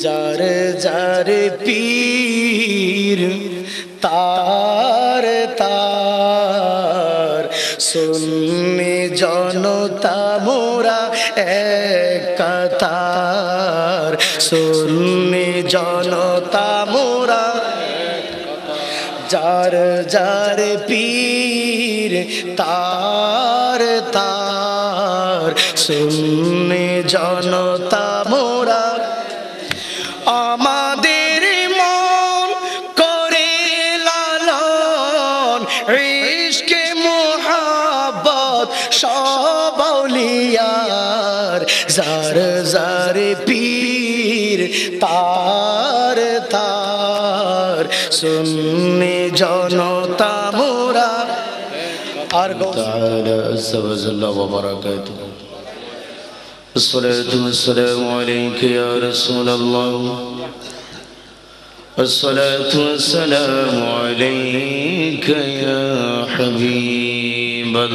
Jar jar पीर तार तार सुन्नी जनता मोरा एक कतार सुन्नी जनता मोरा जार जार पीर तार तार सुन्नी जनता मोरा आमादेर मन करे लालन इश्के मोहब्बत सब औलियार जार जार पीर तार तार सुन्नी जनता मोरा ताला व बरकातुहू अस्सलातु वस्सलामु अलैका या रसूलल्लाह अस्सलातु वस्सलामु अलैका या हबीबल्लाह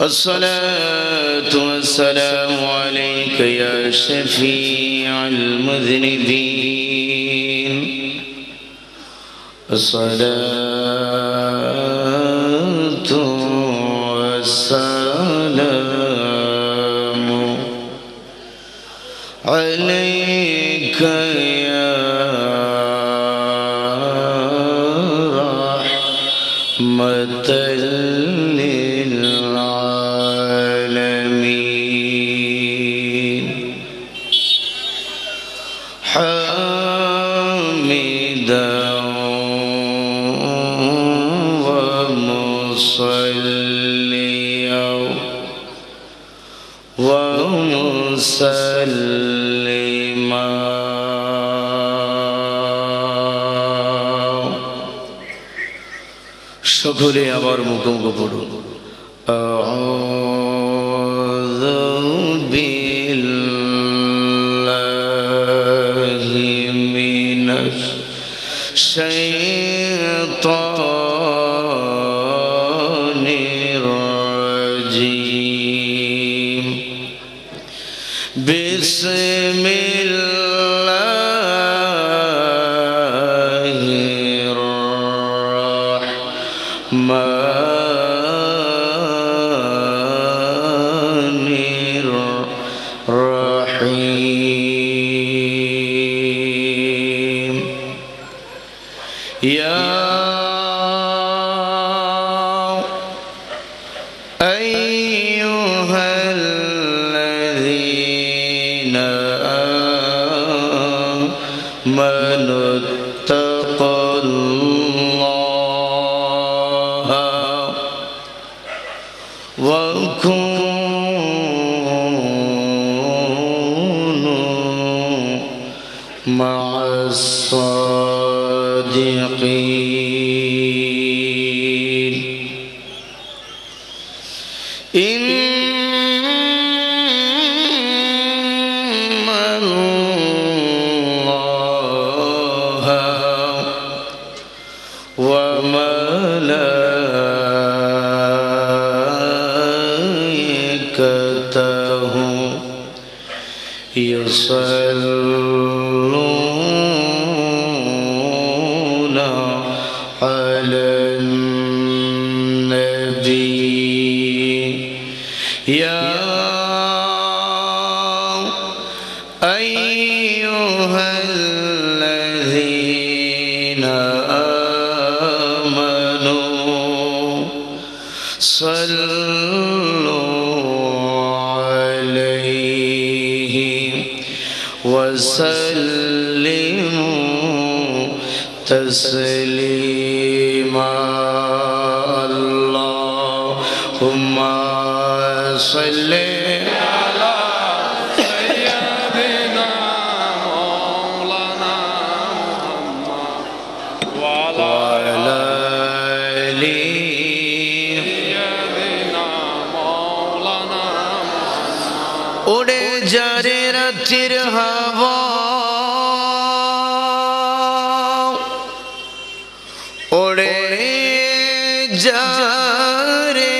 अस्सलातु वस्सलामु अलैका या शफीअल मुज़निबीन अस्सलातु वस्सलामु अलैका या रहमतल लिल आलमीन हामिदन व मुसल्लियन व मुसल्लिमा সকলে আবার মুখোমুখি পড়ুন আউযু বিল্লাহি মিনাশ শাইতানির রাজীম বিসমিল্লাহির রাহমানির রাহিম ইয়া আইয়ুহাল্লাযীনা আমানু ইত্তাকুল্লাহা ওয়া কুনু মা'আস সাদিকিন ইন্নাল্লাহা ওয়া মালাইকাতাহু ইউসাল্লুনা আলান নবী ইয়া আইয়ুহাল্লাযীনা আমানু সাল্লু আলাইহি ওয়া সাল্লিমু তাসলিমা আল্লাহুম্মা সাল্লি আলা সাইয়্যিদিনা মাওলানা মুহাম্মদ ওয়া আলা আলি সাইয়্যিদিনা মাওলানা মুহাম্মদ ওরে যারে রাতের হাওয়া ওরে যারে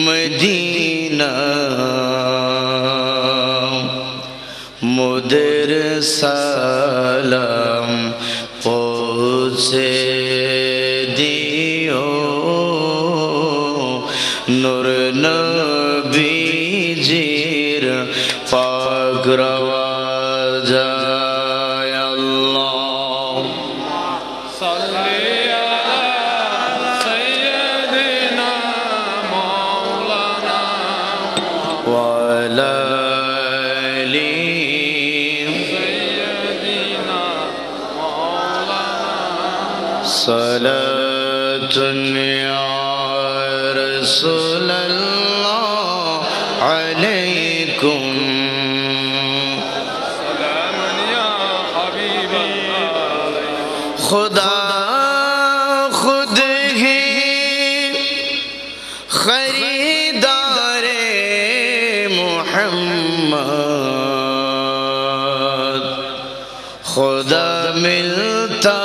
মদিনা সালাম পৌঁছে দিও নূর নবীজির পাক রওজায় আল্লাহ সাল্লি আলা সাইয়্যিদিনা মাওলানা ওয়া আলা আলি সাইয়্যিদিনা মাওলানা সালাতুন ইয়া রাসূলাল্লাহ আলাইকুম সালামুন ইয়া হাবিবাল্লাহ খুদা खुद ही खरीदारे मोहम्मद खुदा मिलता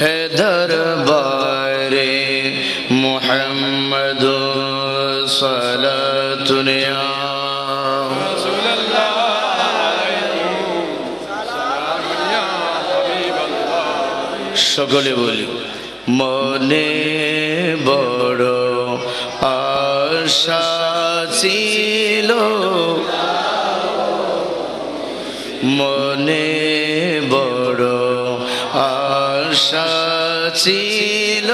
है दरबारे मोहम्मद सलातुन या সকলে বলি মনে বড় আশা ছিল মনে বড় আশা ছিল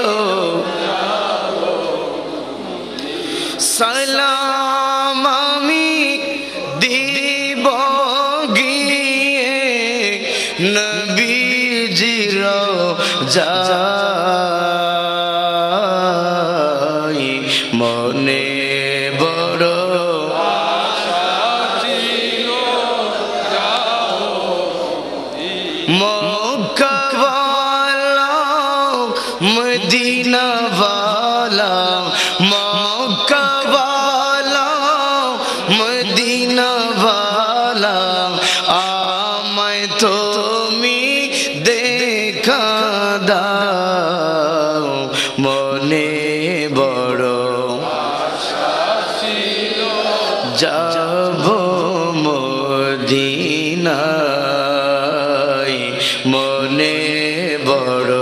সালাম আমি দিব গিয়ে নবীজির যাই মনে বড় মক্কা ওয়ালা মদিনা ওয়ালা মক্কা ওয়ালা মদিনা ওয়ালা আমায় তুমি দেখা দাও মনে বড় যাব মদিনায় মনে বড়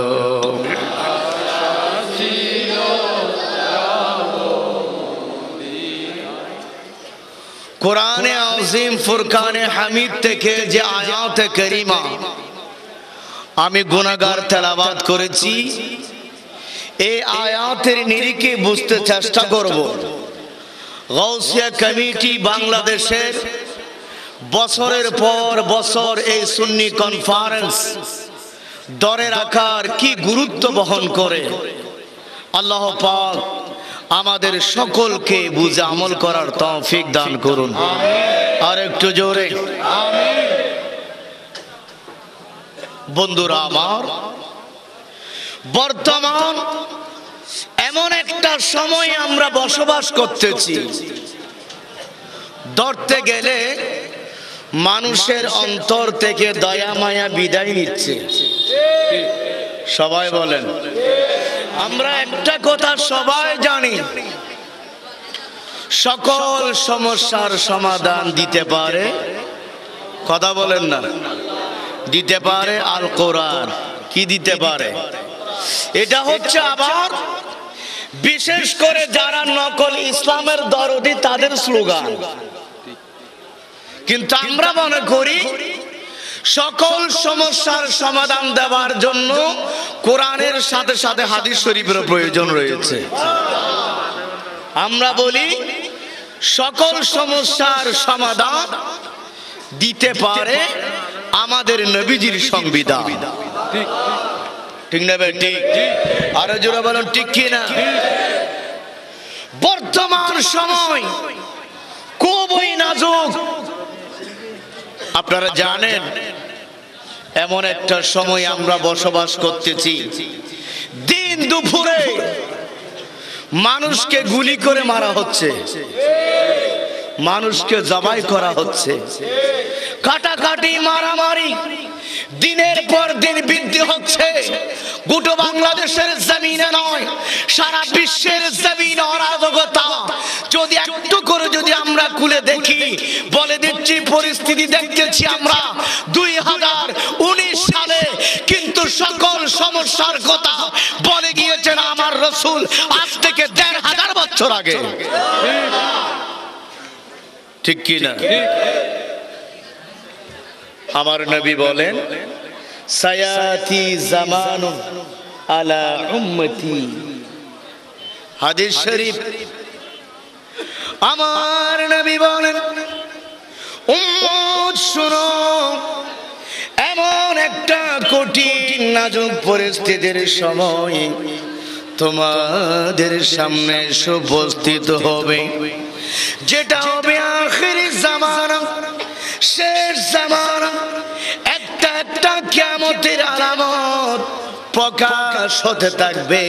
কোরআনে আযীম ফুরকানে হামিদ থেকে যে আয়াতে কারিমা আমি গুনাহগার তেলাওয়াত করেছি এই আয়াতের নিরিখে বুঝতে চেষ্টা করব গাউসিয়া কমিটি বাংলাদেশের বছরের পর বছর এই সুন্নি কনফারেন্স ধরে রাখার কি গুরুত্ব বহন করে আল্লাহ পাক আমাদের সকলকে বুঝে আমল করার তৌফিক দান করুন আর একটু জোরে আমিন বন্ধুরা আমার বর্তমান এমন একটা সময় আমরা বসবাস করতেছি ধরতে গেলে মানুষের অন্তর থেকে দয়া মায়া বিদায় নিচ্ছে সবাই বলেন আমরা একটা কথা সবাই জানি সকল সমস্যার সমাধান দিতে পারে কথা বলেন না দিতে পারে আল কোরআন কি দিতে পারে এটা হচ্ছে আবার বিশেষ করে যারা নকল ইসলামের দরদি তাদের স্লোগান কিন্তু আমরা মনে করি সকল সমস্যার সমাধান দেওয়ার জন্য কোরআনের সাথে সাথে হাদিস শরীফের প্রয়োজন রয়েছে আমরা বলি সকল সমস্যার সমাধান দিতে পারে আমাদের নবীজির সংবিধান ঠিক না ভাই ঠিক আরো জোরে বলুন ঠিক কি না বর্তমান সময় খুবই নাজুক আপনারা জানেন এমন একটা সময় আমরা বসবাস করতেছি দিন দুপুরে মানুষকে গুলি করে মারা হচ্ছে মানুষকে জবাই করা হচ্ছে, কাটাকাটি মারামারি দিনের পর দিন বৃদ্ধি হচ্ছে। গোটা বাংলাদেশের জমিনে নয়, সারা বিশ্বের জমিনে অরাজকতা যদি একটু করে যদি আমরা খুলে দেখি, বলে দিচ্ছি পরিস্থিতি দেখতেছি আমরা 2019 সালে, কিন্তু সকল সমস্যার কথা বলে গিয়েছেন আমার রাসূল আজ থেকে 1500 বছর আগে। ঠিক কি না? আমার নবী বলেন, সায়াতি জামানু আলা উম্মতি, হাদিস শরীফ। আমার নবী বলেন, উম্মত শুনো, এমন একটা কঠিন নাজুক পরিস্থিতির সময় তোমাদের সামনে উপস্থিত হবে, যেটা হবে আখিরি জামানা, শেষ জামানা। একটা একটা কিয়ামতের আলামত প্রকাশ হতে থাকবে,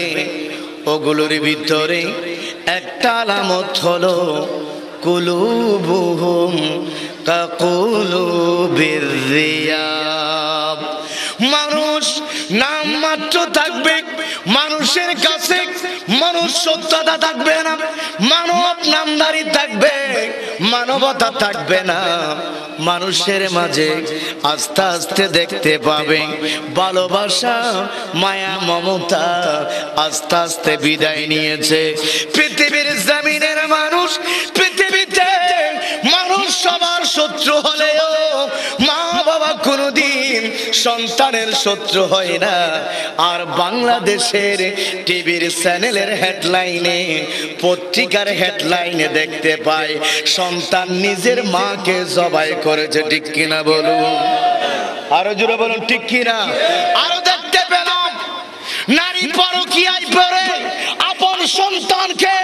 ওগুলোর ভিতরে একটা আলামত হলো কুলুবুহুম কাকুলুবির রিয়াব। মানুষ নাম মাত্র থাকবে, মানুষের কাছে মানুষ সত্যতা থাকবে না, মানব নামদারি থাকবে, মানবতা থাকবে না। মানুষের মাঝে আস্তে আস্তে দেখতে পাবে ভালোবাসা, মায়া, মমতা আস্তে আস্তে বিদায় নিয়েছে। পৃথিবীর জমিনের মানুষ, পৃথিবীতে মানুষ সবার শত্রু হলেও মা বাবা কোনদিন সন্তানের শত্রু হয় না। আর বাংলাদেশের টিভির চ্যানেলের হেডলাইনে, পত্রিকার হেডলাইনে দেখতে পাই সন্তান নিজের মাকে জবাই করেছে। ঠিক কিনা বলুন? আরো জোরে বলুন, ঠিক কিনা? আরো দেখতে পেলাম নারী পরকীয়ায় পড়ে আপন সন্তানকে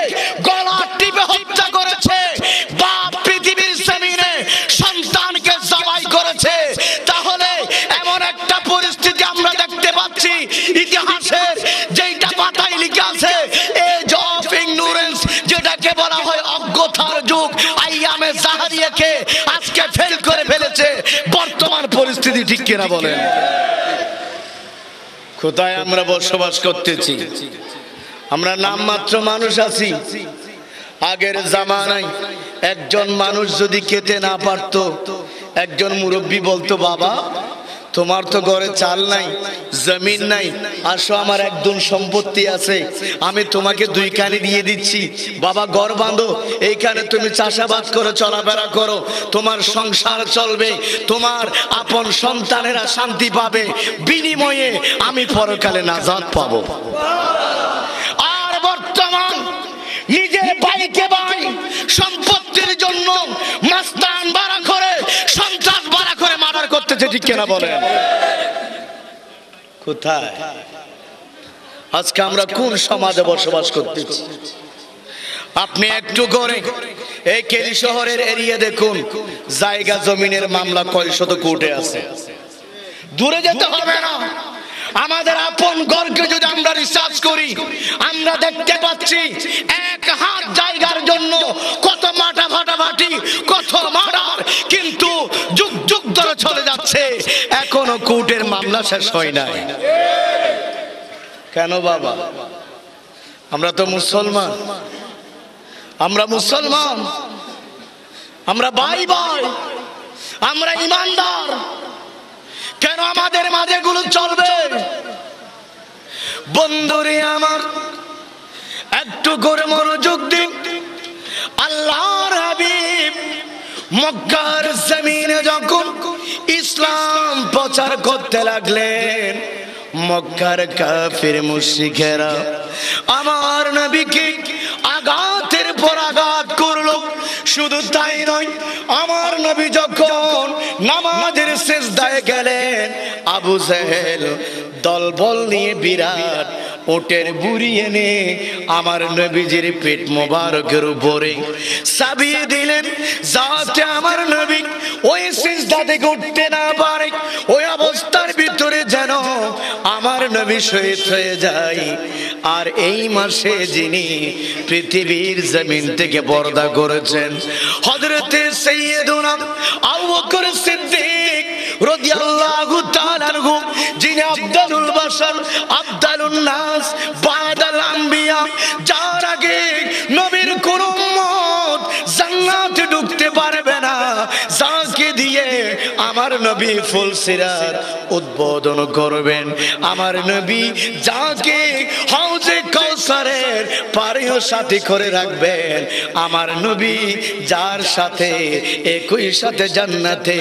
গলা টিপে হত্যা করেছে, বাপ পৃথিবীর জমিনে সন্তানকে জবাই করেছে। তাহলে এমন একটা পরিস্থিতি আমরা দেখতে পাচ্ছি ইতিহাসের, যেটা পাতায় লিখে আছে এজ অফ ইগনোরেন্স, যেটাকে বলা হয় অজ্ঞতার যুগ, আইয়ামে জাহারিয়াকে আজকে ফেল করে ফেলেছে বর্তমান পরিস্থিতি। ঠিক কিনা বলেন? কোথায় আমরা বসবাস করতেছি? আমরা নামমাত্র মানুষ আছি। আগের জামানায় একজন মানুষ যদি খেতে না পারত, একজন মুরব্বী বলতো, বাবা তোমার তো ঘরে চাল নাই, জমিন নাই, আসো আমার একদম সম্পত্তি আছে, আমি তোমাকে 2 কানি দিয়ে দিচ্ছি, বাবা ঘর বাঁধো, এইখানে তুমি চাষাবাদ করো, চলাফেরা করো, তোমার সংসার চলবে, তোমার আপন সন্তানেরা শান্তি পাবে, বিনিময়ে আমি পরকালে নাজাত পাবো। আর বর্তমান নিজের ভাইকে ভাই সম্পত্তির জন্য মাস্তান ভাড়া করে, সন্ত্রাস ভাড়া করে মার্ডার করতেছে। ঠিক কিনা বলেন? কোথায় আজকে আমরা কোন সমাজে বসবাস করতেছি? আপনি একটু করে এই কেলি শহরের এরিয়া দেখুন, জায়গা জমিনের মামলা কয় শত কোর্টে আছে। দূরে যেতে হবে না, আমাদের আপন ঘরকে যদি আমরা রিসার্চ করি, আমরা দেখতে পাচ্ছি 1 হাত জায়গার জন্য কত মাটা ফাটাফাটি, কত মার্ডার, কিন্তু যুগ যুগ ধরে চলে যাচ্ছে, এখনো কোর্টের মামলা শেষ হয় নাই। কেন বাবা? আমরা তো মুসলমান, আমরা মুসলমান, আমরা ভাই ভাই, আমরা ইমানদার, কেন আমাদের মাঝে গুলো চলবে? বন্ধুরে আমার, একটু করে মনোযোগ দিন। আল্লাহর হাবিব মক্কার জমিনে যখন ইসলাম প্রচার করতে লাগলেন, মক্কার কাফির মুশরিকেরা আমার নবীকে আঘাতের পর আঘাত করলো। শুধু তাই নয়, আমার নবী যখন নামাজের সিজদায় গেলেন, আবু জেহেল দলবল নিয়ে বিরাট ওটের বুড়ি এনে আমার নবীজির পেট মোবারকের উপরে চাপিয়ে দিলেন, যাতে আমার নবী ওই সিজদা থেকে উঠতে না পারে। ওই অবস্থার ভিতরে যেন আমার নবী শহীদ হয়ে যায়। আর এই মাসে যিনি পৃথিবীর জমিন থেকে পর্দা করেছেন হযরতে সাইয়্যিদুনা আবু বকর সিদ্দিক রাদিয়াল্লাহু তাআলা আনহু, যিনি আফদালুল বাশার আফদালুন নাস বাদাল আম্বিয়া, যার আগে নবীর কোন উম্মত জান্নাতে ঢুকতে পারবে না, যাকে দিয়ে আমার নবী ফুলসিরাত উদ্বোধন করবেন, আমার নবী যাকে হাউজে কাউসারের পারেও সাথী করে রাখবেন, আমার নবী যার সাথে একই সাথে জান্নাতে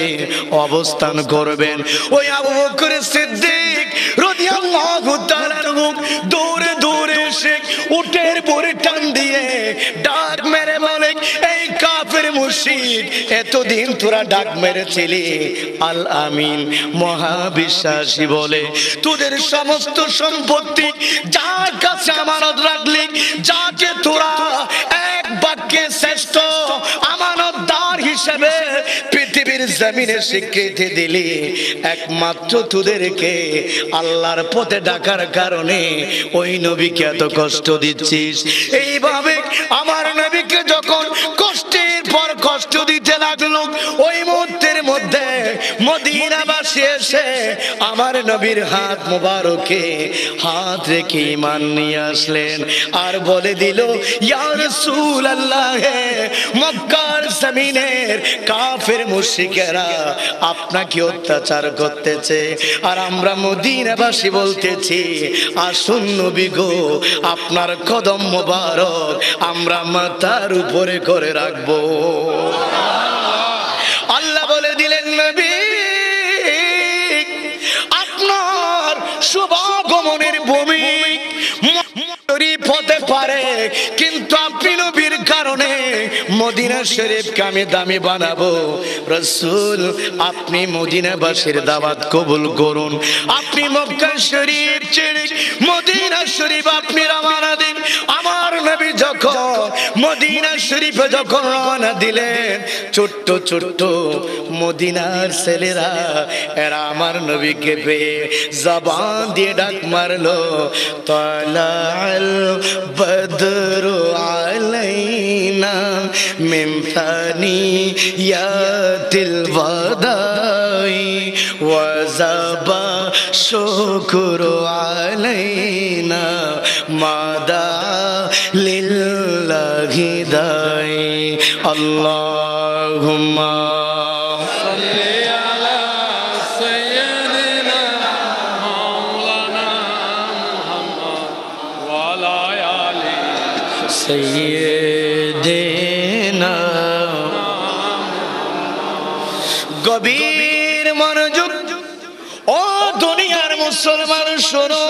অবস্থান করবেন, ওই আবু বকর সিদ্দিক রাদিয়াল্লাহু তাআলা দৌড়ে দৌড়ে এসে উটের পরে টান দিয়ে ডাক মেরে বলে, এই কাফের মুশরিক, এতদিন তোরা ডাক মেরেছিলি আল আমিন মহাবিশ্বাসী বলে, তোদের সমস্ত সম্পত্তি যার কাছে আমানত রাখলি, যাকে তোরা এক বাক্যে শ্রেষ্ঠ আমানতদার হিসেবে পৃথিবীর জমিনে স্বীকৃতি দিলি, একমাত্র তোদেরকে আল্লাহর পথে ডাকার কারণে ওই নবীকে এত কষ্ট দিচ্ছিস। এইভাবে আমার নবীকে যখন কষ্টের পর কষ্ট দিতে লাগলো, ওই মুহূর্তের মধ্যে মদিনাবাসী এসে আমার নবীর হাত মোবারকে হাত রেখে ঈমান নিয়ে আসলেন আর বলে দিল, ইয়া রাসূলুল্লাহ, মক্কার জমিনের কাফের মুশরিকেরা আপনাকে অত্যাচার করতেছে, আর আমরা মদিনাবাসী বলতেছি, আসুন নবী গো, আপনার কদম মোবারক আমরা মাথার উপরে করে রাখবো। আল্লাহ বলে দিলেন, নবী আপনার শুভাগমনের ভূমি শরীফ হতে পারে, কিন্তু আপনি নবীর কারণে মদিনা শরীফকে আমি দামি বানাবো। রাসূল, আপনি মদিনাবাসীর দাওয়াত কবুল করুন, আপনি মক্কা শরীফ ছেড়ে মদিনা শরীফ আপনি রওনা দিন। আমার নবী যখন মদিনা শরীফে যখন রওনা দিলেন, ছোট্ট ছোট্ট মদিনার ছেলেরা এরা আমার নবীকে পেয়ে জবান দিয়ে ডাক মারলো, তালাল বদরু আলাইনা মিন থানিয়াতিল ওয়াদাই ওয়াজাবা শুকরু আলাইনা মাদা লিল্লাহি দাই। আল্লাহুম্মা সাল্লি আলা সাইয়্যিদিনা মাওলানা মুহাম্মদ ওয়া আলা আলি সাইয়্যিদিনা। গভীর মনোযোগ, ও দুনিয়ার মুসলমান শোনো,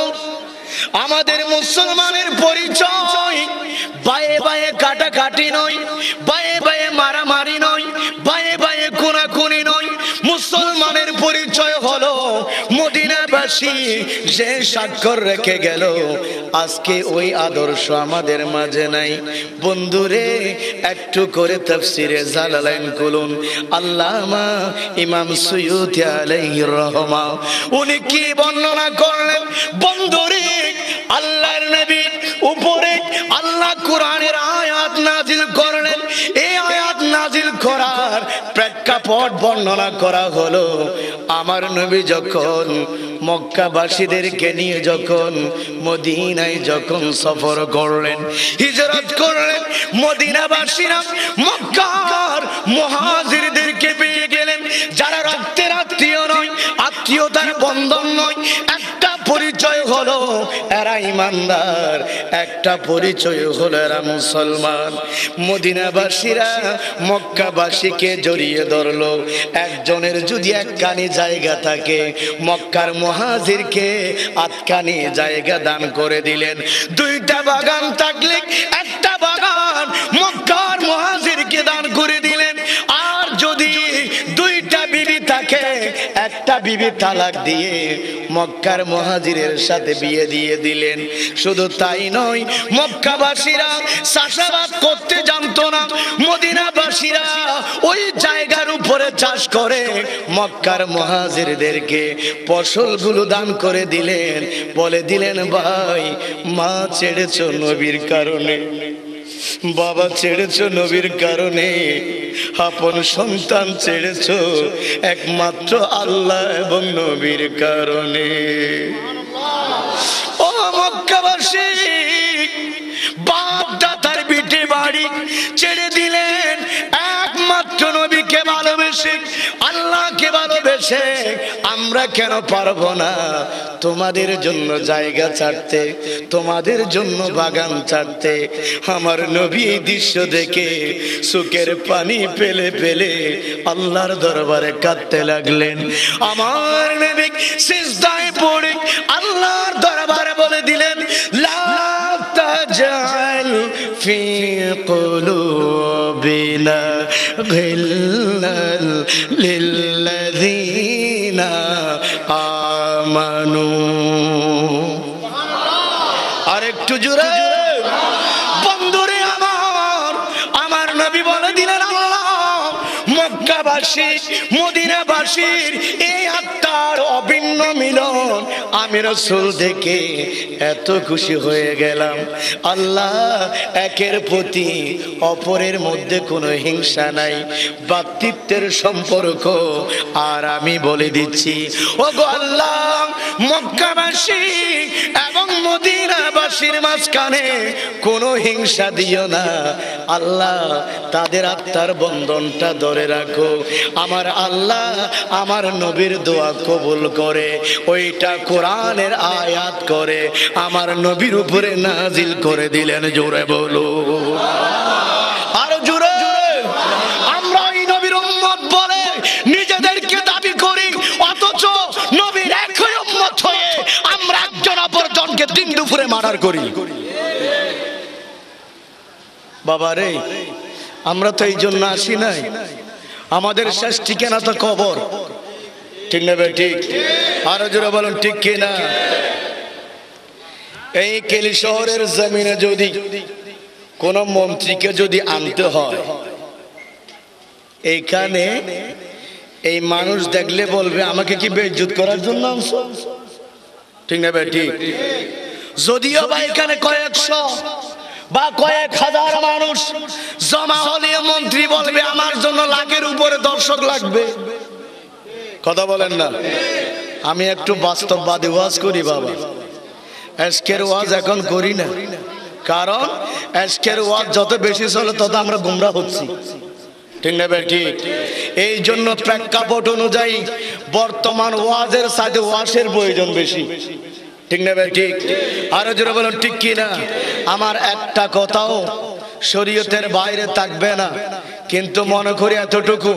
আমাদের মুসলমানের পরিচয় বায়ে বায়ে কাটাকাটি নয়, বায়ে বায়ে মারামারি নয়, বায়ে বায়ে খুনাখুনি নয়। মুসলমানের পরিচয় হলো মদিনাবাসী যে স্বাক্ষর রেখে গেল, আজকে ওই আদর্শ আমাদের মাঝে নাই। বন্ধুরে, একটু করে তাফসিরে জালালাইন খুলুন, আল্লামা ইমাম সুয়ুতি আলাইহির রহমা উনি কি বর্ণনা করলেন। বন্ধুরে, আল্লাহর নবীর উপরে আল্লাহ কোরআনের আয়াত নাজিল করলেন। এই আয়াত নাজিল করার প্রেক্ষাপট বর্ণনা করা হলো, আমার নবী যখন মক্কাবাসীদেরকে নিয়ে যখন মদিনায় যখন সফর করলেন, হিজরত করলেন, মদিনাবাসীরা মক্কার মুহাজিরদেরকে পেয়ে গেলেন, যারা রক্তের আত্মীয় নয়, আত্মীয়তার বন্ধন নয়। একটা পরিচয় হলো এরা ইমানদার, একটা পরিচয় হলো এরা মুসলমান। মদিনাবাসীরা মক্কাবাসীকে জড়িয়ে ধরলো। একজনের যদি একখানি জায়গা থাকে, মক্কার মুহাজিরকে আটখানি জায়গা দান করে দিলেন। দুইটা বাগান থাকলে একটা বাগান মক্কার মুহাজিরকে দান করে দিলেন। আর যদি দুইটা বিবি থাকে, একটা বিবি তালাক দিয়ে মক্কার মুহাজিরের সাথে বিয়ে দিয়ে দিলেন। শুধু তাই নয়, মক্কাবাসীরা চাষাবাদ করতে জানতো না, মদিনাবাসীরা ওই জায়গার উপর উপরে চাষ করে মক্কার মুহাজিরদেরকে ফসলগুলো দান করে দিলেন, বলে দিলেন ভাই মা ছেড়েছো নবীর কারণে, বাবা ছেড়েছো নবীর কারণে, আপন সন্তান ছেড়েছো একমাত্র আল্লাহ এবং নবীর কারণে। ও মক্কাবাসী, বাপ দাদার ভিটে বাড়ি ছেড়ে দিলেন একমাত্র নবীকে ভালোবেসে, আল্লাহকে ভালোবেসে। আমরা কেন পারবো না তোমাদের জন্য জায়গা ছাড়তে, তোমাদের জন্য বাগান ছাড়তে? আমার নবী এই দৃশ্য দেখে চোখের পানি ফেলে ফেলে আল্লাহর দরবারে কাঁদতে লাগলেন। আমার নবী সিজদায় পড়ে আল্লাহর দরবারে বলে দিলেন, লা তাজাল ফি কুলুবিনা গিল্লাল লিল্লাযিনা আমানু। আর একটু জোরে বন্ধুরে আমার, আমার নবী বলে দিলেন আল্লাহ মক্কাবাসী মদিনাবাসীর এই আত্মার অভিন্ন মিলন আমি রাসূল দেখে এত খুশি হয়ে গেলাম। আল্লাহ একের প্রতি অপরের মধ্যে কোনো হিংসা নাই, ভ্রাতৃত্বের সম্পর্ক। আর আমি বলে দিচ্ছি ওগো আল্লাহ, মক্কাবাসী এবং মদিনাবাসীর মাঝখানে কোনো হিংসা দিও না আল্লাহ, তাদের আত্মার বন্ধনটা ধরে রাখো। আমার আল্লাহ আমার নবীর দোয়া কবুল করে ওইটা কোরআনের আয়াত করে আমার নবীর উপরে নাজিল করে দিলেন। জোরে বলো আর জোরে। আমরা ওই নবীর উম্মত বলে নিজেদেরকে দাবি করি, অথচ নবীর একই উম্মত হয়ে আমরা একজন অপরজনকে দিন দুপুরে মার্ডার করি। বাবা রে, আমরা তো এই জন্য আসি নাই, আমাদের শেষ ঠিকানা তো কবর, ঠিক না ভাই? ঠিক। আরো জোরে বলুন ঠিক কিনা? এই কেলি শহরের জমিনে যদি কোন মন্ত্রীকে যদি আনতে হয়, এইখানে এই মানুষ দেখলে বলবে আমাকে কি বেইজ্জত করার জন্য আনছো, ঠিক না ভাই? ঠিক। যদিও বা এখানে কয়েকশো বা কয়েক হাজার মানুষ জমা হলে মন্ত্রী বলবে আমার জন্য লাখের উপরে দর্শক লাগবে। কথা বলেন না? আমি একটু বাস্তববাদী ওয়াজ করি বাবা, আজকের ওয়াজ এখন করি না, কারণ আজকের ওয়াজ যত বেশি চলে তত আমরা গুমরা হচ্ছি, ঠিক না ভাই? ঠিক। এই জন্য প্রেক্ষাপট অনুযায়ী বর্তমান ওয়াজের সাথে ওয়াজের প্রয়োজন বেশি, ঠিক না ভাই? ঠিক। আরো জোরে বলুন ঠিক কি না? আমার একটা কথাও শরীয়তের বাইরে থাকবে না, কিন্তু মনে করি এতটুকু,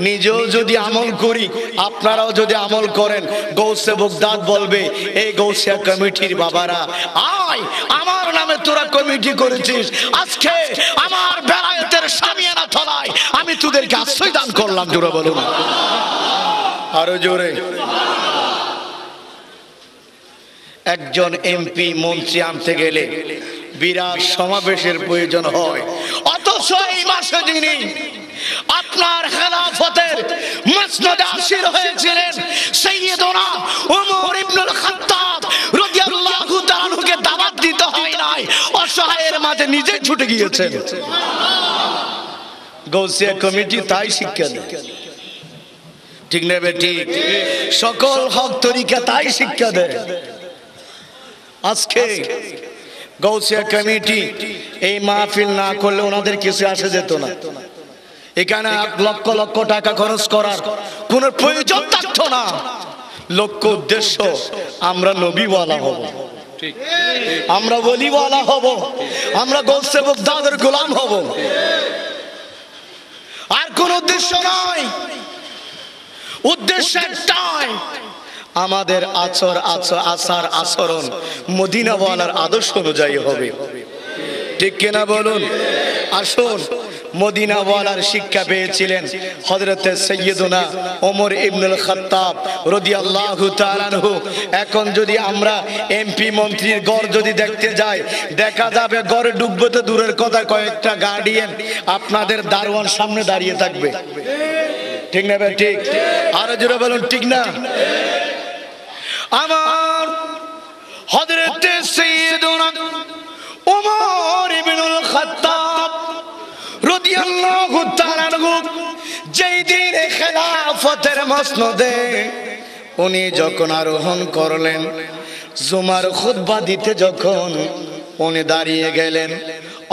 নিজেও যদি আমল করি আপনারাও যদি আমল করেন, গৌসে বগদাদ বলবে এই গৌসিয়া কমিটির বাবারা আয়, আমার নামে তোরা কমিটি করেছিস, আজকে আমার বেলায়েতের সামিয়ানা তলায় আমি তোদেরকে আশ্রয় দান করলাম। জোরে বলুন আরো জোরে। একজন এমপি মন্ত্রী আনতে গেলে বিরাট সমাবেশের প্রয়োজন হয়, অথচ এই মাসে যিনি আপনার খেলাফতের মসনদে আসীর হয়েছিলেন সাইয়্যিদুনা ওমর ইবনুল খাত্তাব রাদিয়াল্লাহু তাআলা আনহুকে দাওয়াত দিতে হয় নাই, অসহায়ের মাঝে নিজে ছুটে গিয়েছেন। গৌসিয়া কমিটি তাই শিক্ষা দেয়, ঠিক না বেটি? সকল হক তরিকা তাই শিক্ষা দেয়। আজকে গৌসিয়া কমিটি এই মাহফিল না করলে ওনাদের কিছু আসে যেত না, এখানে লক্ষ লক্ষ টাকা খরচ করার কোনো প্রয়োজন থাকতো না। লক্ষ্য উদ্দেশ্য আমরা নবীওয়ালা হব, আমরা ওলিওয়ালা হব, আমরা গৌসে বগদাদের গোলাম হব, আর কোন উদ্দেশ্য নয়। উদ্দেশ্য একটাই, আমাদের আচার আচরণ মদিনাওয়ালার আদর্শ অনুযায়ী হবে, ঠিক কিনা বলুন? আসুন, মদিনাওয়ালার শিক্ষা পেয়েছিলেন হযরতে সাইয়্যিদুনা ওমর ইবনুল খাত্তাব রাদিয়াল্লাহু তাআলা আনহু। এখন যদি আমরা এমপি মন্ত্রীর ঘর যদি দেখতে যাই, দেখা যাবে ঘরে ঢুকবে তো দূরের কথা, কয়েকটা গার্ডিয়ান আপনাদের দারোয়ান সামনে দাঁড়িয়ে থাকবে, ঠিক না ভাই? ঠিক। আরো জোরে বলুন ঠিক না? আমার হযরত সাইয়্যিদুনা ওমর ইবনুল খাত্তাব রাদিয়াল্লাহু তাআলা আনহু যেই দিন খেলাফতের মসনদে উনি যখন আরোহণ করলেন, জুমার খুতবা দিতে যখন উনি দাঁড়িয়ে গেলেন,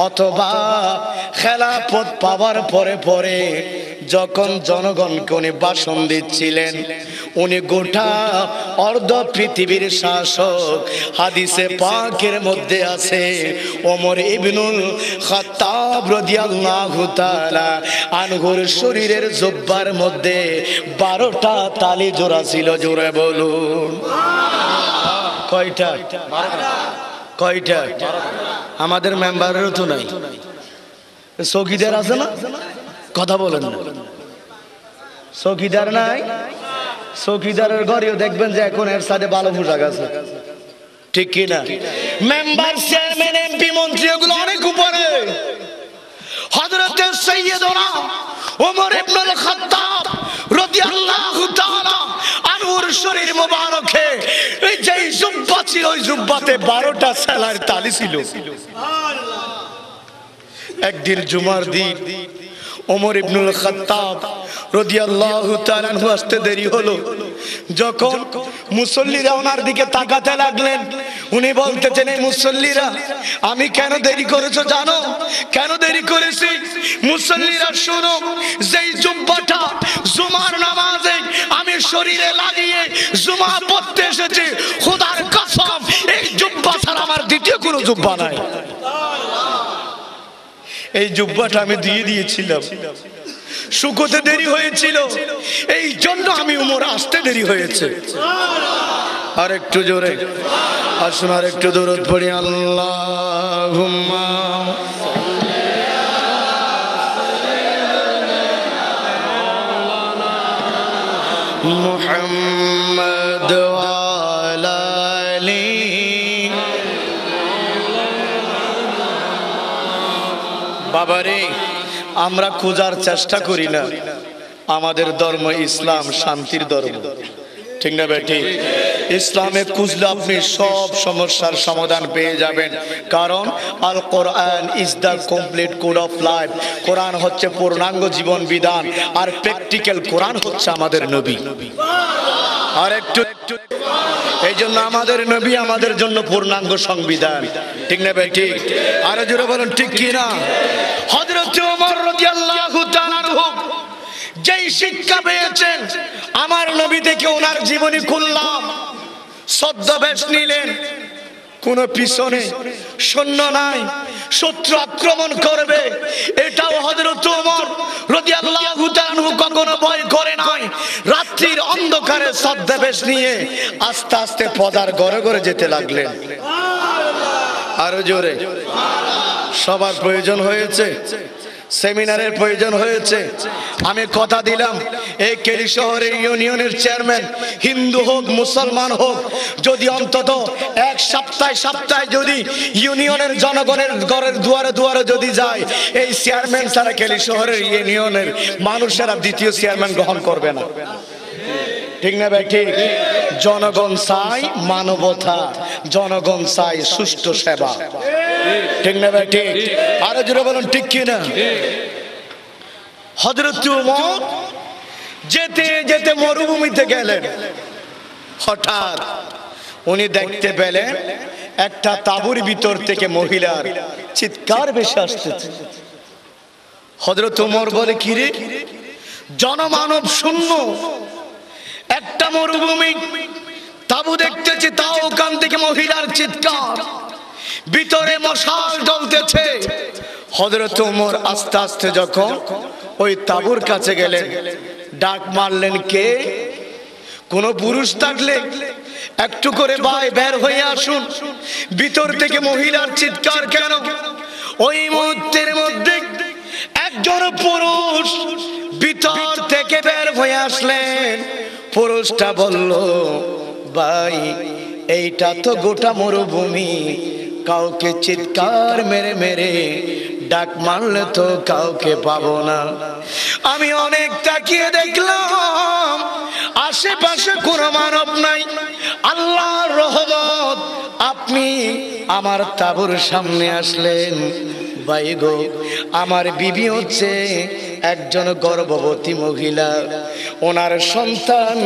অথবা খেলাফত পাওয়ার পরে পরে যখন জনগণকে উনি ভাষণ দিচ্ছিলেন, উনি গোটা অর্ধ পৃথিবীর শাসক। হাদিসে পাকের মধ্যে আছে ওমর ইবনুল খাত্তাব রাদিয়াল্লাহু তাআলা আনহুর শরীরের জুব্বার মধ্যে 12টা তালি জোড়া ছিল। জোরে বলুন কয়টা? কয়টা? আমাদের মেম্বারেরও তো নাই, চৌকিদার আছে না? কথা বলেন না, চৌকিদার নাই। চৌকিদারের ঘরেও দেখবেন যে এখন এর সাথে ভালো পোশাক আছে, ঠিক কি না? মেম্বার, চেয়ারম্যান, এমপি, মন্ত্রী এগুলো অনেক উপরে। হযরত সাইয়্যিদুনা ওমর ইবনুল খাত্তাব রাদিয়াল্লাহু তাআলা আনহুর শরীর মোবারকে এই যে জুব্বা ছিল, ওই জুব্বাতে 12টা সেলাইয়ের তালি ছিল। একদিন জুমার দিন ওমর ইবনুল খাত্তাব রাদিয়াল্লাহু তাআলা আনহু আসতে দেরি হলো। যখন মুসল্লিরা ওনার দিকে তাকাতে লাগলেন, উনি বলতেছেন, এই মুসল্লিরা আমি কেন দেরি করেছো জানো? কেন দেরি করেছি? মুসল্লিরা শোনো, যেই জুব্বাটা জুমার নামাজে আমি শরীরে লাগিয়ে জুমা পড়তে এসেছি, খোদার কসম এই জুব্বা ছাড়া আমার দ্বিতীয় কোনো জুব্বা নাই। এই জুব্বাটা আমি দিয়ে দিয়েছিলাম, শুকোতে দেরি হয়েছিল, এই জন্য আমি উমর আসতে দেরি হয়েছে। আর একটু জোরে আসুন, আর একটু দরুদ পড়ি। আল্লাহুম্মা মুহাম্মাদ ওয়া আলা আলি। বাবারে, আমরা খোঁজার চেষ্টা করি না, আমাদের ধর্ম ইসলাম শান্তির ধর্ম, ঠিক না বেটি? ইসলামে খুঁজলে আপনি সব সমস্যার সমাধান পেয়ে যাবেন, কারণ Al Quran is the complete code of life. Quran হচ্ছে পূর্ণাঙ্গ জীবন বিধান, আর প্র্যাকটিক্যাল কোরআন হচ্ছে আমাদের নবী। আর একটু এই জন্য আমাদের নবী আমাদের জন্য পূর্ণাঙ্গ সংবিধান, ঠিক না বেটি? আরো জোরে বলুন ঠিক কি না? হযরত ওমর রাদিয়াল্লাহু তাআলা আনহু যেই শিক্ষা পেয়েছেন আমার নবী থেকে, ওনার জীবনী খুললাম, ছদ্মবেশ নিলেন, কোন পিছনে সৈন্য নাই, শত্রু আক্রমণ করবে এটাও হযরত ওমর রাদিয়াল্লাহু তাআলা আনহু কখনো ভয় করে নাই। রাত্রির অন্ধকারে ছদ্মবেশ নিয়ে আস্তে আস্তে পদার ঘরে ঘরে যেতে লাগলেন। আরো জোরে। সবার প্রয়োজন হয়েছে, সেমিনারের প্রয়োজন হয়েছে। আমি কথা দিলাম, এই কেলি শহরের ইউনিয়নের চেয়ারম্যান হিন্দু হোক মুসলমান হোক, যদি অন্তত এক সপ্তাহে যদি ইউনিয়নের জনগণের ঘরের দুয়ারে দুয়ারে যদি যায়, এই চেয়ারম্যান ছাড়া কেলি শহরের ইউনিয়নের মানুষেরা দ্বিতীয় চেয়ারম্যান গ্রহণ করবে না, ঠিক না ভাই? ঠিক। জনগণ চাই মানবতা, জনগণ চাই সুষ্ঠু সেবা, ঠিক না ভাই? ঠিক। আরো জোরে বলুন ঠিক কি না? হযরত ওমর যেতে যেতে মরুভূমিতে গেলেন, হঠাৎ উনি দেখতে পেলেন একটা তাঁবুর ভিতর থেকে মহিলার চিৎকার ভেসে আসতেছে। হযরত ওমর বলে, কি রে? জনমানব শূন্য একটা মরুভূমি, তাঁবু দেখতেছি, তাও ওখান থেকে মহিলার চিৎকার, ভিতরে মশাল জ্বলতেছে। হযরত ওমর আস্তে আস্তে যখন ওই তাঁবুর কাছে গেলেন, ডাক মারলেন, কে? কোন পুরুষ থাকলে একটু করে ভাই বের হয়ে আসুন, ভিতর থেকে মহিলার চিৎকার কেন? ওই মুহূর্তের মধ্যে একজন পুরুষ ভিতর থেকে বের হয়ে আসলেন। পুরুষটা বলল, ভাই এইটা তো গোটা মরুভূমি, কাউকে চিৎকার মেরে মেরে ডাক মারলে তো কাউকে পাবো না। আমি অনেক তাকিয়ে দেখলাম, আমার তাঁবুর সামনে আসলেন। ভাই গো, আমার বিবি হচ্ছে একজন গর্ভবতী মহিলা, ওনার সন্তান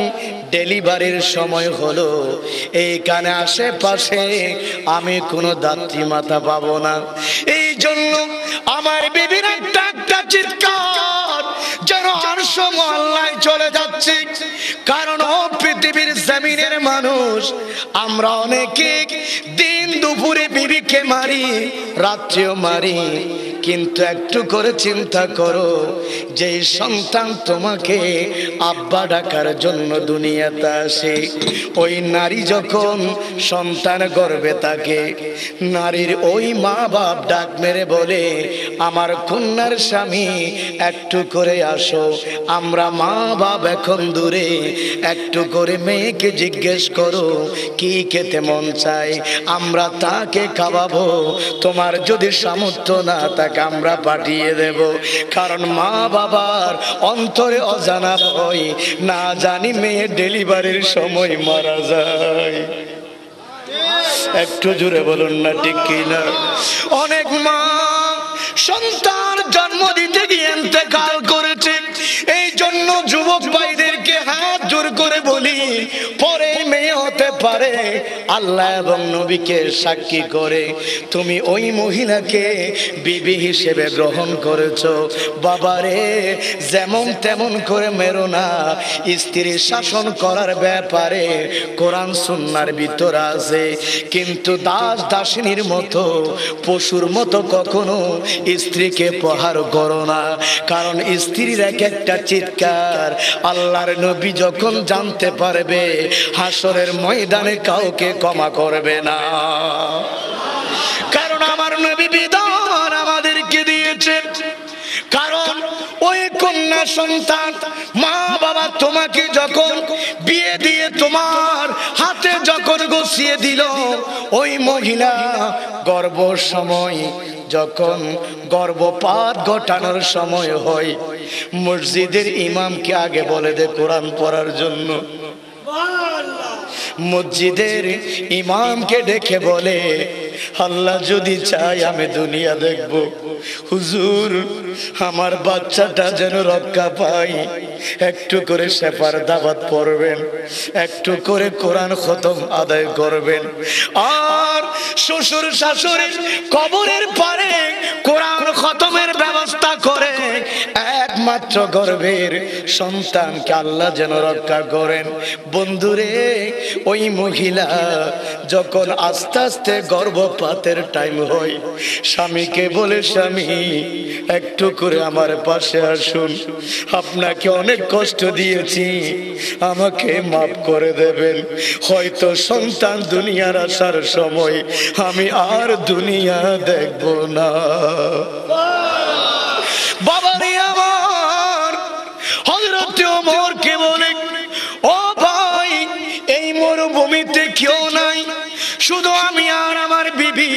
ডেলিভারির সময় হলো। এইখানে আশেপাশে আমি কোনো দাত্রী মাতা পাবো না, এই জন্য আমার বিবির একটা চিৎকার যেন আরশ মহল্লায় চলে যাচ্ছে। কারণ ও পৃথিবীর জমিনের মানুষ, আমরা অনেকে দিন দুপুরে বিবিকে মারি, রাত্রেও মারি, কিন্তু একটু করে চিন্তা করো, যে সন্তান তোমাকে আব্বা ডাকার জন্য দুনিয়াতে আসে, ওই নারী যখন সন্তান গর্ভে থাকে, নারীর ওই মা বাপ ডাক মেরে বলে, আমার কন্যার স্বামী একটু করে আসো। আমরা মা বাপ এখন দূরে, একটু করে মেয়েকে জিজ্ঞেস করো কি খেতে মন চায়, আমরা তাকে খাওয়াবো। তোমার যদি সামর্থ্য না থাকে আমরা পাঠিয়ে দেব। কারণ মা বাবার অন্তরে অজানা ভয়, না জানি মেয়ে ডেলিভারির সময় মারা যায়। একটু জোরে বলুন না ঠিক কিনা? অনেক মা সন্তান জন্ম দিতে গিয়ে ইন্তেকাল করেছে। এই জন্য যুবক ভাইদেরকে হাত জোর করে বলি, পরে মেয়ে হতে পারে, আল্লাহ এবং নবীকে সাক্ষী করে তুমি ওই মহিলাকে বিবি হিসেবে গ্রহণ করেছো। বাবারে, যেমন তেমন করে মেরো না। স্ত্রীর শাসন করার ব্যাপারে কোরআন সুন্নাহর ভিতর আছে, কিন্তু দাস দাসিনীর মতো, পশুর মতো কখনো স্ত্রীকে প্রহার করো না। কারণ স্ত্রীর এক একটা চিৎকার আল্লাহর নবী যখন জানতে পারবে, হাসরের ময়দানে কাউকে ক্ষমা করবে না। কারণ আমার নবী বিধান আমাদেরকে দিয়েছে। কারণ ওই কন্যা সন্তান মা বাবা তোমাকে যখন বিয়ে দিয়ে তোমার হাতে যখন গছিয়ে দিল, ওই মহিলা গর্ভ সময় যখন গর্ভপাত ঘটানোর সময় হয়, মসজিদের ইমামকে আগে বলে দে কোরআন পড়ার জন্য। মসজিদের ইমামকে ডেকে বলে, আল্লাহ যদি চাই আমি দুনিয়া দেখব, হুজুর আমার বাচ্চাটা যেন রক্ষা পাই, একটু করে সেফার দাওয়াত পড়বেন, একটু করে কোরআন খতম আদায় করবেন। আর শ্বশুর শাশুড়ি কবরের পারে কোরআন খতমের ব্যবস্থা করে একমাত্র গর্ভের সন্তানকে আল্লাহ যেন রক্ষা করেন। বন্ধুরে, ওই মহিলা যখন আস্তে আস্তে গর্ভপাতের টাইম হয়, স্বামীকে বলে, স্বামী একটু করে আমার পাশে আসুন, আপনাকে অনেক কষ্ট দিয়েছি, আমাকে মাফ করে দেবেন। হয়তো সন্তান দুনিয়ার আসার সময় আমি আর দুনিয়া দেখব না। বাবারে আমার, হযরত ওমরকে বলে, ও ভাই এই মরুভূমিতে কেউ নাই, শুধু আমি আর আমার বিবি।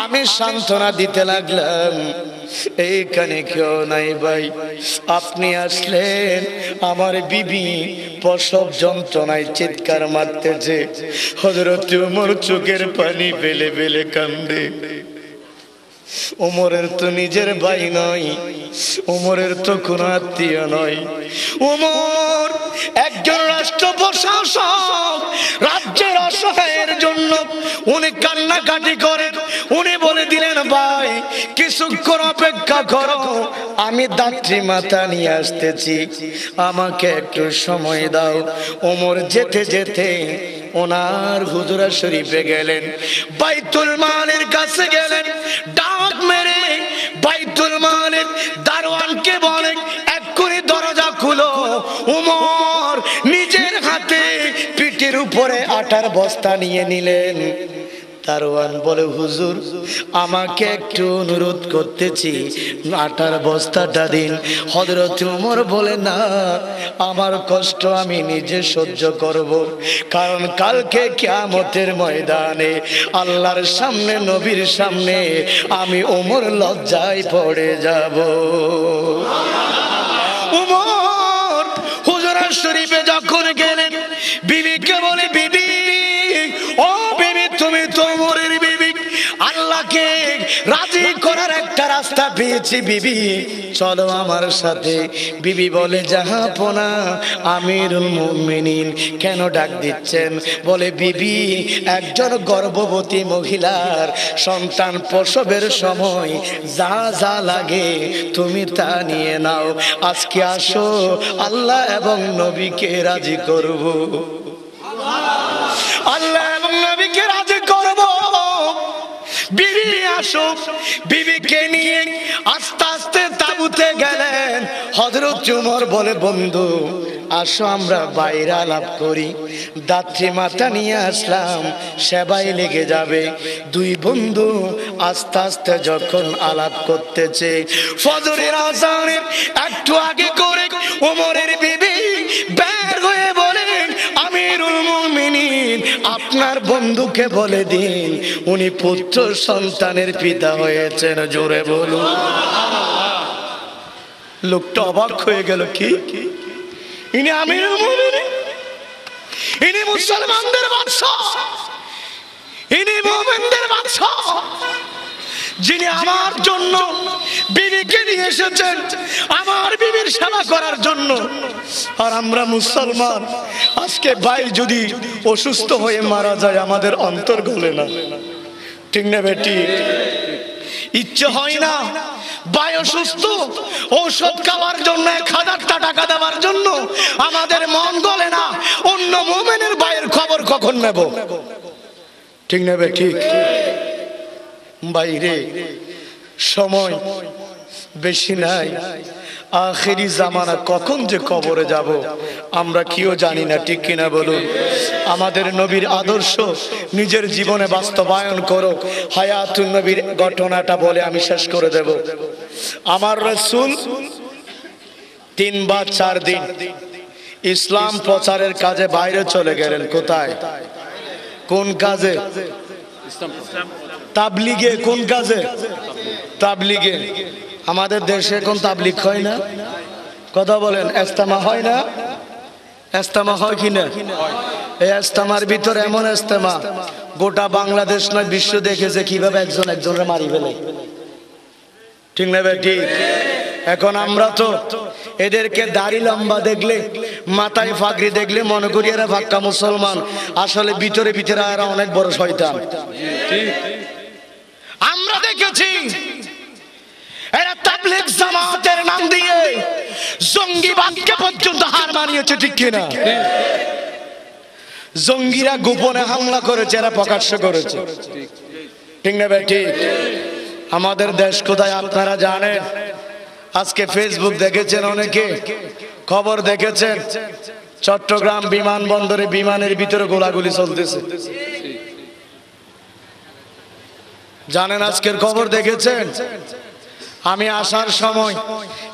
আমি সান্ত্বনা দিতে লাগলাম, এইখানে কেউ নাই ভাই, আপনি আসলেন। আমার বিবি প্রসব যন্ত্রণায় চিৎকার মারতেছে। হযরত ওমর চোখের পানি ফেলে ফেলে কান্দে। ওমরের তো নিজের ভাই নয়, ওমরের তো কোনো আত্মীয় নয়। ওমর একজন রাষ্ট্র প্রশাসক, রাজ্যের অসহায়ের জন্য উনি কান্নাকাটি করে। উনি বলে দিলেন, ভাই কিছুক্ষণ অপেক্ষা করো, আমি দাত্রী মাতা নিয়ে আসতেছি, আমাকে একটু সময় দাও। ওমর যেতে যেতে ওনার হুজরা শরীফে গেলেন, বাইতুল মালের কাছে গেলেন, ডাক মেরে বাইতুল মালের দারোয়ানকে বলে, এক্ষুনি দরজা খুলো। ওমর নিজের হাতে পিঠের উপরে আটার বস্তা নিয়ে নিলেন। দারোয়ান বলে, হুজুর আমাকে একটু অনুরোধ করতেছি, আটার বস্তাটা দিন। হযরত ওমর বলে, না, আমার কষ্ট আমি নিজে সহ্য করব, কারণ কালকে কিয়ামতের ময়দানে আল্লাহর সামনে, নবীর সামনে আমি ওমর লজ্জায় পড়ে যাব। ওমর হুজরা শরীফে যখন গেলেন, বিবিকে বলে, বিবি ও বিবি, তুমি তো ওমরের বিবি, রাস্তা পেয়েছি বিবি, চলো আমার সাথে। বিবি বলে, জাহাপনা আমিরুল মুমিনিন, কেন ডাক দিচ্ছেন? বলে, বিবি, একজন গর্ভবতী মহিলার সন্তান প্রসবের সময় যা যা লাগে তুমি তা নিয়ে নাও। আজকে আসো, আল্লাহ এবং নবীকে রাজি করব, আল্লাহ এবং নবীকে রাজি করব। বিবি আসো, বিবিকে নিয়ে আস্তে আস্তে তাঁবুতে গেলেন। হযরত উমর বলে, বন্ধু আসো আমরা বাইরে আলাপ করি। দাত্রী মাতা নিয়ে আসলাম, সেবাই লেগে যাবে। দুই বন্ধু আস্তে আস্তে যখন আলাপ করতেছে, ফজরের আযানের একটু আগে করে ওমরের বিবি বের হয়ে বলেন, আমিরুল মুমিনিন, আপনার বন্ধুকে বলে দিন উনি পুত্র সন্তানের পিতা হয়েছেন। জোরে বলুন। লোকটা অবাক হয়ে গেল, কি ইনি আমিরুল মুমিনিন, ইনি মুসলমানদের বাদশা, ইনি মুমিনদের বাদশা, যিনি আমার জন্য বিবিকে নিয়ে এসেছেন আমার বিবির সেবা করার জন্য। আর আমরা মুসলমান, আজকে ভাই যদি অসুস্থ হয়ে মারা যায় আমাদের অন্তর গলে না, ঠিক না বেটি? ইচ্ছে হয় না ভাই অসুস্থ, ঔষধ খাওয়ার জন্য 1000 টাকা দেওয়ার জন্য আমাদের মন গলে না অন্য মুমিনের ভাইয়ের খবর কখন নেব, ঠিক না বেটি? বাইরে সময় বেশি নাই, আখেরি জামানা, কখন যে কবরে যাব আমরা কেউ জানি না, ঠিক কিনা বলুন? আমাদের নবীর আদর্শ নিজের জীবনে বাস্তবায়ন করো। হায়াতুন নবীর ঘটনাটা বলে আমি শেষ করে দেব। আমার রাসূল 3 বা 4 দিন ইসলাম প্রচারের কাজে বাইরে চলে গেলেন। কোথায়? কোন কাজে? তাবলিগে। কোন কাজে? তাবলিগে। আমাদের দেশে এখন তাবলিগ হয় না, কথা বলেন? ইজতেমা হয় না? ইজতেমা হয় কি না? এই ইজতেমার ভিতরে এমন ইজতেমা গোটা বাংলাদেশ নয় বিশ্ব দেখেছে কিভাবে একজন একজনের মারি ফেলে, ঠিক না বেটি? এখন আমরা তো এদেরকে দাড়ি লম্বা দেখলে, মাথায় পাগড়ি দেখলে মনে করি এরা পাক্কা মুসলমান, আসলে ভিতরে ভিতরে এরা অনেক বড় শয়তান। আমরা দেখেছি এরা তাবলীগ জামাতের নাম দিয়ে জঙ্গিবাদকে পর্যন্ত হার মানিয়েছে, ঠিক কিনা? জঙ্গিরা গোপনে হামলা করেছে, এরা প্রকাশ্য করেছে, ঠিক না ভাই? ঠিক। আমাদের দেশ কোথায় আপনারা জানেন? আজকে ফেসবুক দেখেছেন, অনেকে খবর দেখেছেন, চট্টগ্রাম বিমানবন্দরে বিমানের ভিতরে গোলাগুলি চলতেছে, জানেন? আজকের খবর দেখেছেন? আমি আসার সময়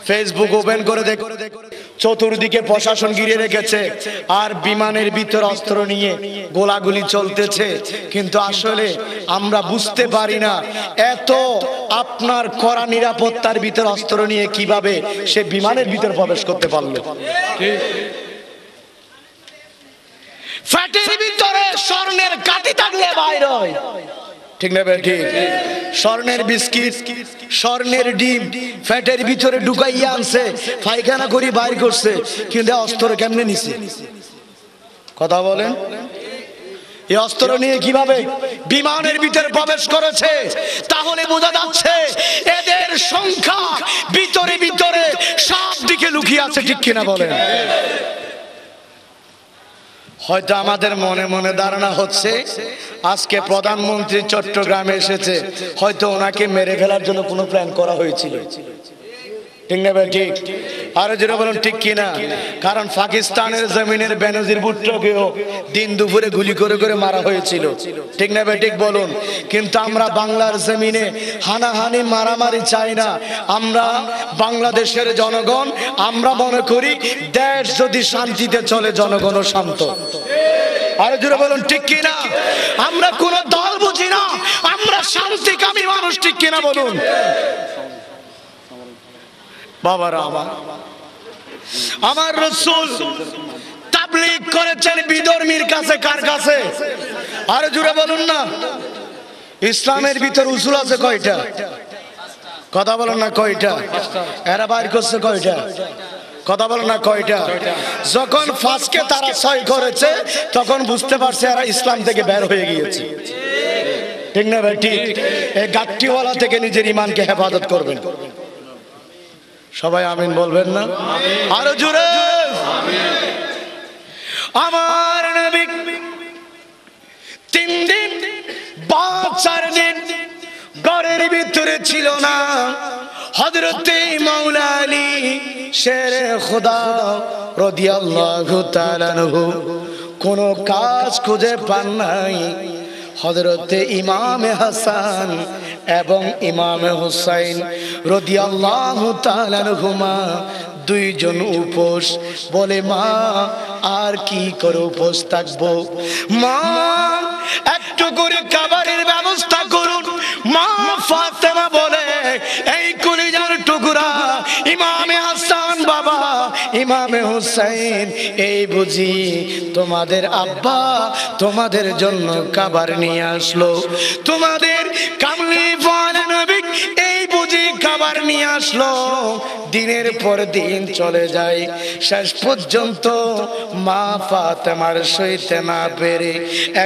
ফেসবুক ওপেন করে দেখি চতুর্দিকে প্রশাসন ঘিরে রেখেছে আর বিমানের ভিতর অস্ত্র নিয়ে গোলাগুলি চলতেছে। কিন্তু আসলে আমরা বুঝতে পারি না এত আপনার কড়া নিরাপত্তার ভিতর অস্ত্র নিয়ে কিভাবে সে বিমানের ভিতর প্রবেশ করতে পারলো। ফ্যাটের ভিতরে স্বর্ণের কাঠি থাকলে বাইর হয়, ঠিক না ভাই? ঠিক। স্বর্ণের বিস্কিট, স্বর্ণের ডিম ফ্যাটের ভিতরে ঢুকাইয়া আনছে, পায়খানা করে বাইর করছে, কিন্তু অস্ত্র কেমনে নিছে? কথা বলেন। এই অস্ত্র নিয়ে কিভাবে বিমানের ভিতরে প্রবেশ করেছে? তাহলে বোঝা যাচ্ছে এদের সংখ্যা ভিতরে ভিতরে সব দিকে লুকিয়ে আছে, ঠিক কিনা বলেন? হয়তো আমাদের মনে মনে ধারণা হচ্ছে আজকে প্রধানমন্ত্রী চট্টগ্রামে এসেছে, হয়তো ওনাকে মেরে ফেলার জন্য কোনো প্ল্যান করা হয়েছিল, ঠিক না ভাই? ঠিক। আরো যেটা বলুন, ঠিক কিনা? কারণ পাকিস্তানের জমিনের বেনজির ভুট্টোকেও দিন দুপুরে গুলি করে করে মারা হয়েছিল, ঠিক না ভাই? ঠিক বলুন। কিন্তু আমরা বাংলার জমিনে হানাহানি মারামারি চাই না। আমরা বাংলাদেশের জনগণ, আমরা মনে করি দেশ যদি শান্তিতে চলে জনগণও শান্ত। আরো জোরে বলুন, ঠিক কিনা? আমরা কোন দল বুঝি না, আমরা শান্তিকামী মানুষ, ঠিক কিনা বলুন? বাবারা আমার রাসূল তাবলীগ করেছেন বিধর্মীর কাছে। কার কাছে? আরো জোরে বলুন না। ইসলামের ভিতর উসুল আছে কয়টা? কথা বলেন না কয়টা? এরা বাইর করছে কয়টা? কথা বলেন না কয়টা? যখন ফাঁসকে তারা 6 করেছে তখন বুঝতে পারছে এরা ইসলাম থেকে বের হয়ে গিয়েছে। ঠিক না ভাই? ঠিক। এই গাট্টিওয়ালা থেকে নিজের ইমানকে হেফাজত করবেন। সবাই আমিন বলবেন না? আরো জোরে। আমার নবী 3 দিন বা 4 দিন ঘরের ভিতরে ছিল না। হযরতে মাওলা আলী শেরে খোদা রাদিয়াল্লাহু তাআলা আনহু কোন কাজ খুঁজে পান নাই। হযরতে ইমামে হাসান এবং ইমামে হুসাইন রাদিয়াল্লাহু তাআলা আনহুমা দুইজন উপোস। বলে মা আর কি করে উপোস থাকবো, মা একটু করে খাবারের ব্যবস্থা করুন। মা ফাতেমা বলে এই কলিজার টুকরা ইমামে হাসান বাবা ইমামে হুসাইন, এই বুঝি তোমাদের আব্বা তোমাদের জন্য খাবার নিয়ে আসলো। তোমাদের কামলি ওয়ালা নবী এই বুঝি খাবার নিয়ে আসলো। দিনের পর দিন চলে যায়, শেষ পর্যন্ত মা ফাতেমার সইতে না পেরে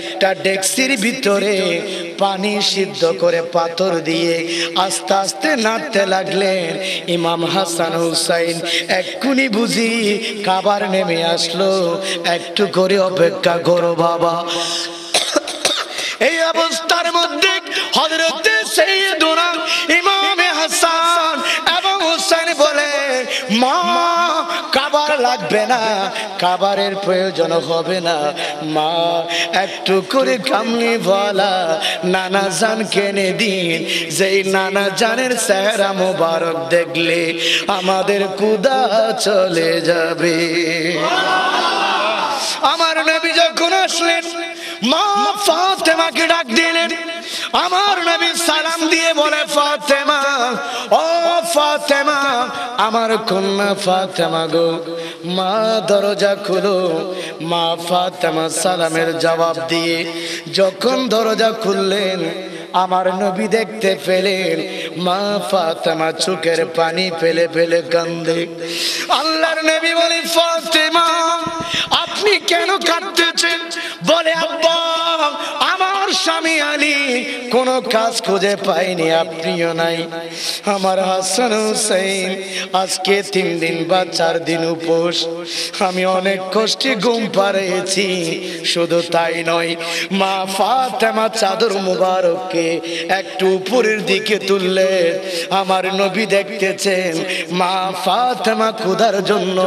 একটা ডেক্সির ভিতরে পানি সিদ্ধ করে পাথর দিয়ে আস্তে আস্তে নাড়তে লাগলেন। ইমাম হাসান হুসাইন এক্ষুনি বুঝি খাবার নেমে আসলো, একটু করে অপেক্ষা করো বাবা। এই অবস্থার মধ্যে হযরতে সাইয়েদুনা ইমামে হাসান এবং হুসাইন বলে মা খাবার লাগবে না, খাবারের প্রয়োজন হবে না, মা একটু করে কামলি ওয়ালা নানা জান কেনে দিন। যেই নানা জানের চেহারা মোবারক দেখলে আমাদের ক্ষুধা চলে যাবে। আমার নবী যখন আসলেন মা ফাতেমাকে ডাক দিলেন। আমার নবী সালাম দিয়ে বলে ফাতেমা, ও ফাতেমা আমার কন্যা ফাতেমা গো, মা দরজা খুলো। মা ফাতেমা সালামের জবাব দিয়ে যখন দরজা খুললেন আমার নবী দেখতে পেলেন মা ফাতেমা চোখের পানি ফেলে ফেলে কান্দে। আল্লাহর নবী বলে ফাতেমা আপনি কেন কাঁদতেছেন? বলে আব্বা আমার স্বামী আলী কোন কাজ খুঁজে পাইনি, আপনিও নাই। আমার হাসান হুসাইন আজকে 3 দিন বা 4 দিন উপোস, আমি অনেক কষ্টে ঘুম পাড়িয়েছি। শুধু তাই নয়, মা ফাতেমা চাদর মুবারককে একটু উপরের দিকে তুললে আমার নবী দেখতেছেন মা ফাতেমা ক্ষুধার জন্য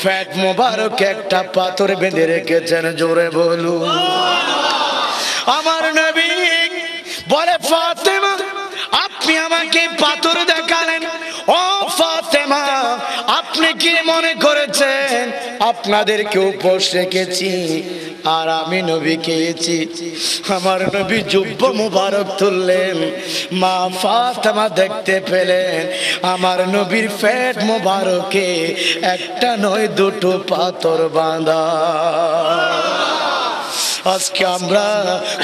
ফ্যাট মুবারক একটা পাথর বেঁধে রেখেছেন। জোরে বলুন। আমার নবী বলে ফাতেমা আপনি আমাকে পাথর দেখালেন, ও ফাতেমা আপনি কি মনে করেছেন আপনাদেরকে উপোস রেখেছি আর আমি নবী খেয়েছি? আমার নবী জুব্ব মুবারক তুললেন, মা ফাতেমা দেখতে পেলেন আমার নবীর পেট মুবারকে একটা নয় 2টো পাথর বাঁধা। আজকে আমরা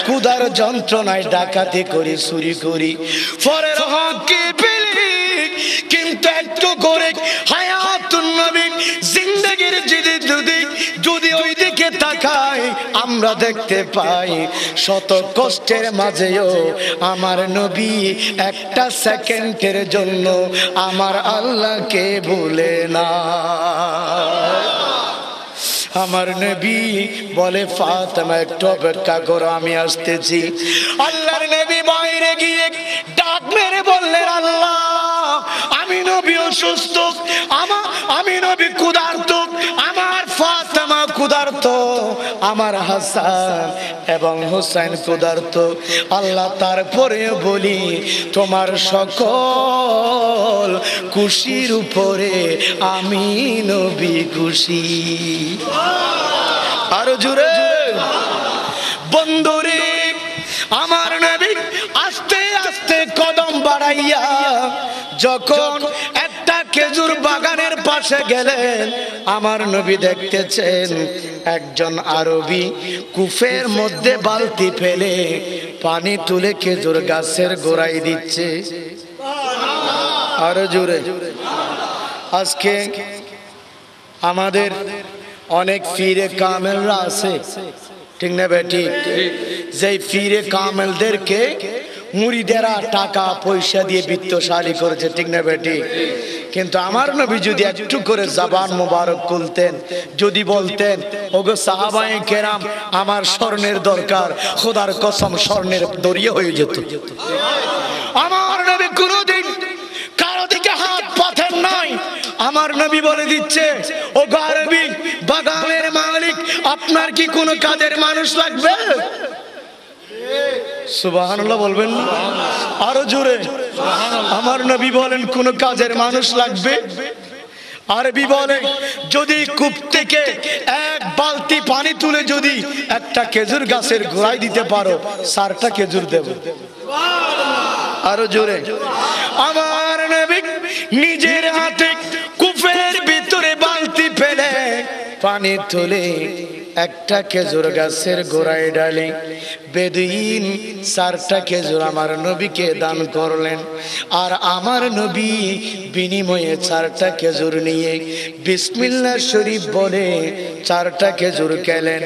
ক্ষুধার যন্ত্রণায় ডাকাতি করি, চুরি করি, পরের হককে পেলে কিন্তু একটু করে হায়াতুন নবী জিন্দেগির যদি ওই দিকে তাকাই আমরা দেখতে পাই শত কষ্টের মাঝেও আমার নবী একটা সেকেন্ডের জন্য আমার আল্লাহকে ভুলে না। আমার নবী বলে ফাতেমা একটু অপেক্ষা করো, আমি আসতেছি। আল্লাহর নবী বাইরে গিয়ে ডাক মেরে বললেন আল্লাহ আমি নবী অসুস্থ, আমি নবী ক্ষুধার্ত, আমার ফাতেমা ক্ষুধার্ত, আমার হাসান এবং হুসাইন ক্ষুধার্ত। আল্লাহ তারপরে বলি তোমার সকল খুশির উপরে আমি নবী খুশি। আরো জোরে বন্ধুরে আমার নবী আস্তে আস্তে কদম বাড়াইয়া যখন একটা খেজুর বাগানের পাশে গেলেন আমার নবী দেখতেছেন একজন আরবি কূপের মধ্যে বালতি ফেলে পানি তুলে খেজুর গাছের গোড়ায় দিচ্ছে। আরো জোরে। আজকে আমাদের অনেক ফিরে কামেলরা আছে, ঠিক না বেটি? যেই ফিরে কামেলদেরকে মুরিদেরা টাকা পয়সা দিয়ে বিত্তশালী করেছে, ঠিক না বেটি? কিন্তু আমার নবী যদি একটু করে জবান মোবারক খুলতেন, যদি বলতেন ওগো সাহাবায়ে কেরাম আমার স্বর্ণের দরকার, খোদার কসম স্বর্ণের দরিয়া হয়ে যেত। আমার নবী কোনোদিন কারো দিকে হাত পাতেন নাই। আমার নবী বলে দিচ্ছে ও আরবি বাগানের মালিক, আপনার কি কোনো কাজের মানুষ লাগবে? সুবহানাল্লাহ বলবেন না? আরো জোরে। আমার নবী বলেন কোন কাজের মানুষ লাগবে? আরবি বলে যদি কূপ থেকে এক বালতি পানি তুলে যদি একটা খেজুর গাছের গোড়ায় দিতে পারো, 4টা খেজুর দেব। আরো জোরে। আমার নবী নিজের হাতে কূপের ভিতরে বালতি ফেলে পানি তুলে একটা খেজুর গাছের গোড়ায় ডালে বেদুইন 4টা খেজুর আমার নবীকে দান করলেন। আর আমার নবী বিনিময়ে 4টা খেজুর নিয়ে বিসমিল্লাহ শরীফ বলে 4টা খেজুর খেলেন।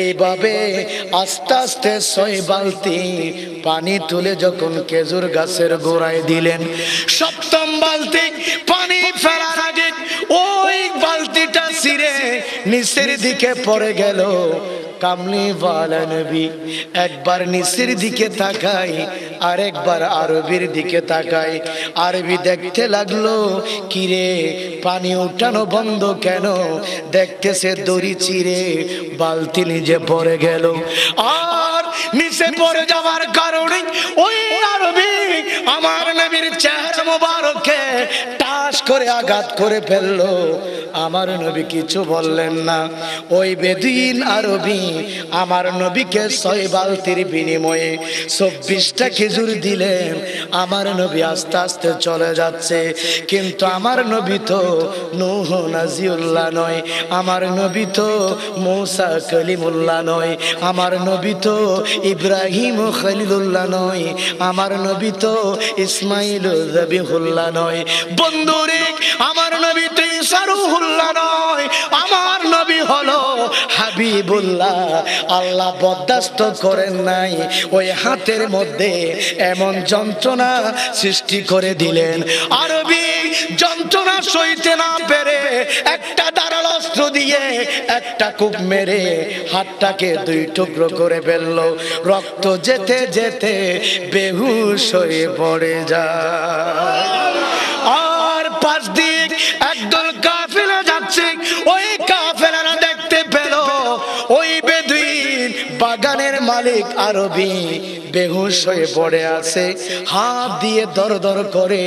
এইভাবে আস্তে আস্তে 6 বালতি পানি তুলে যখন খেজুর গাছের গোড়ায় দিলেন, 7ম বালতি পানি ফেলার আগে ওই বালতিটা ছিঁড়ে নিচের দিকে পড়ে গেল। কামলিওয়ালা নবী একবার নিচের দিকে তাকাই, আর একবার আরবির দিকে তাকাই। আরবি দেখতে লাগলো কিরে পানি উঠানো বন্ধ কেন? দেখতেছে দড়ি চিরে বালতি নিজে পড়ে গেল। আর নিচে পড়ে যাওয়ার কারণে ওই আরবি আমার নবীর চেহারা মোবারকে টাস করে আঘাত করে ফেললো। আমার নবী কিছু বললেন না। ওই বেদুইন আরবি আমার নবীকে 6 বালতির বিনিময়ে 24টা খেজুর দিলেন। আমার নবী আস্তে আস্তে চলে যাচ্ছে, কিন্তু আমার নবী তো নূহ নাজিউল্লাহ নয়, আমার নবী তো মূসা কলিমুল্লাহ নয়, আমার নবী তো ইব্রাহিম খলিলুল্লাহ নয়, আমার নবী তো ইসমাইল যাবিহুল্লাহ নয়। বন্ধুরে আমার নবী তো ঈসা রূহুল্লাহ নয়, আমার নবী হলো হাবিবুল্লাহ। আল্লাহ বরদাস্ত করেন নাই, ওই হাতের মধ্যে এমন যন্ত্রণা সৃষ্টি করে দিলেন। আরবি যন্ত্রণা সইতে না পেরে একটা ধারাল অস্ত্র দিয়ে একটা কূপ মেরে হাতটাকে 2 টুকরো করে ফেললো। রক্ত যেতে যেতে বেহুশ হয়ে পড়ে যায়। আর পাশ দিয়ে একদল কাফেলা যাচ্ছে, ওই কাফেলারা দেখতে পেল ওই বেদুইন বাগানের মালিক আরবি বেহুশ হয়ে পড়ে আছে। হাত দিয়ে দর দর করে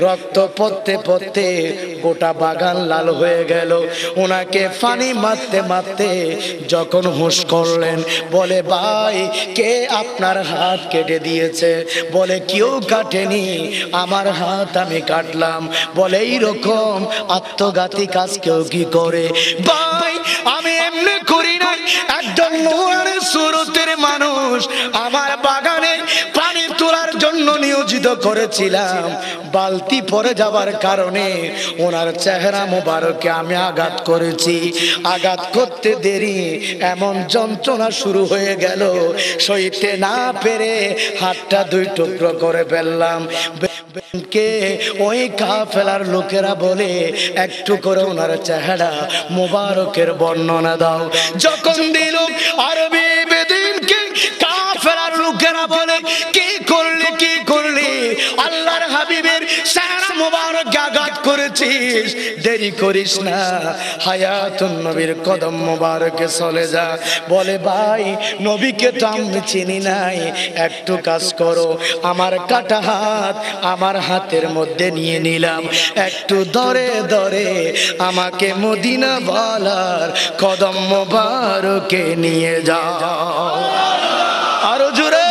রক্ত পড়তে পড়তে গোটা বাগান লাল হয়ে গেল। ওনাকে পানি মারতে মারতে যখন হুঁশ করলেন, বলে ভাই কে আপনার হাত কেটে দিয়েছে? বলে কেউ কাটেনি, আমার হাত আমি কাটলাম। বলে এইরকম আত্মঘাতী কাজ কেউ কি করে? ভাই আমি এমনি করি না, একদম নূরানি সুরতের মানুষ আমার বাগানে পানি তোলার জন্য নিয়োজিত করেছিলাম। বালতি পড়ে যাওয়ার কারণে ওনার চেহারা মোবারকে আমি আঘাত করেছি। আঘাত করতে দেরি এমন যন্ত্রণা শুরু হয়ে গেল, সইতে না পেরে হাতটা 2 টুকরো করে ফেললাম। কে ওই কাফেলার লোকেরা বলে একটু করে ওনার চেহারা মোবারকের বর্ণনা দাও। যখন দিল আরবি বেদিনকে কাফেলার লোকেরা বলে কি করলি কি করলি? আল্লাহর হাবিবের চেহারা মোবারকে আঘাত করেছিস, দেরি করিস না, হায়াতুন নবীর কদম মোবারকে চলে যা। বলে ভাই নবীকে তো আমি চিনি নাই, একটু কাজ করো, আমার কাটা হাত আমার হাতের মধ্যে নিয়ে নিলাম, একটু ধরে ধরে আমাকে মদিনা বলার কদম মোবারকে নিয়ে যাও। আরো জোরে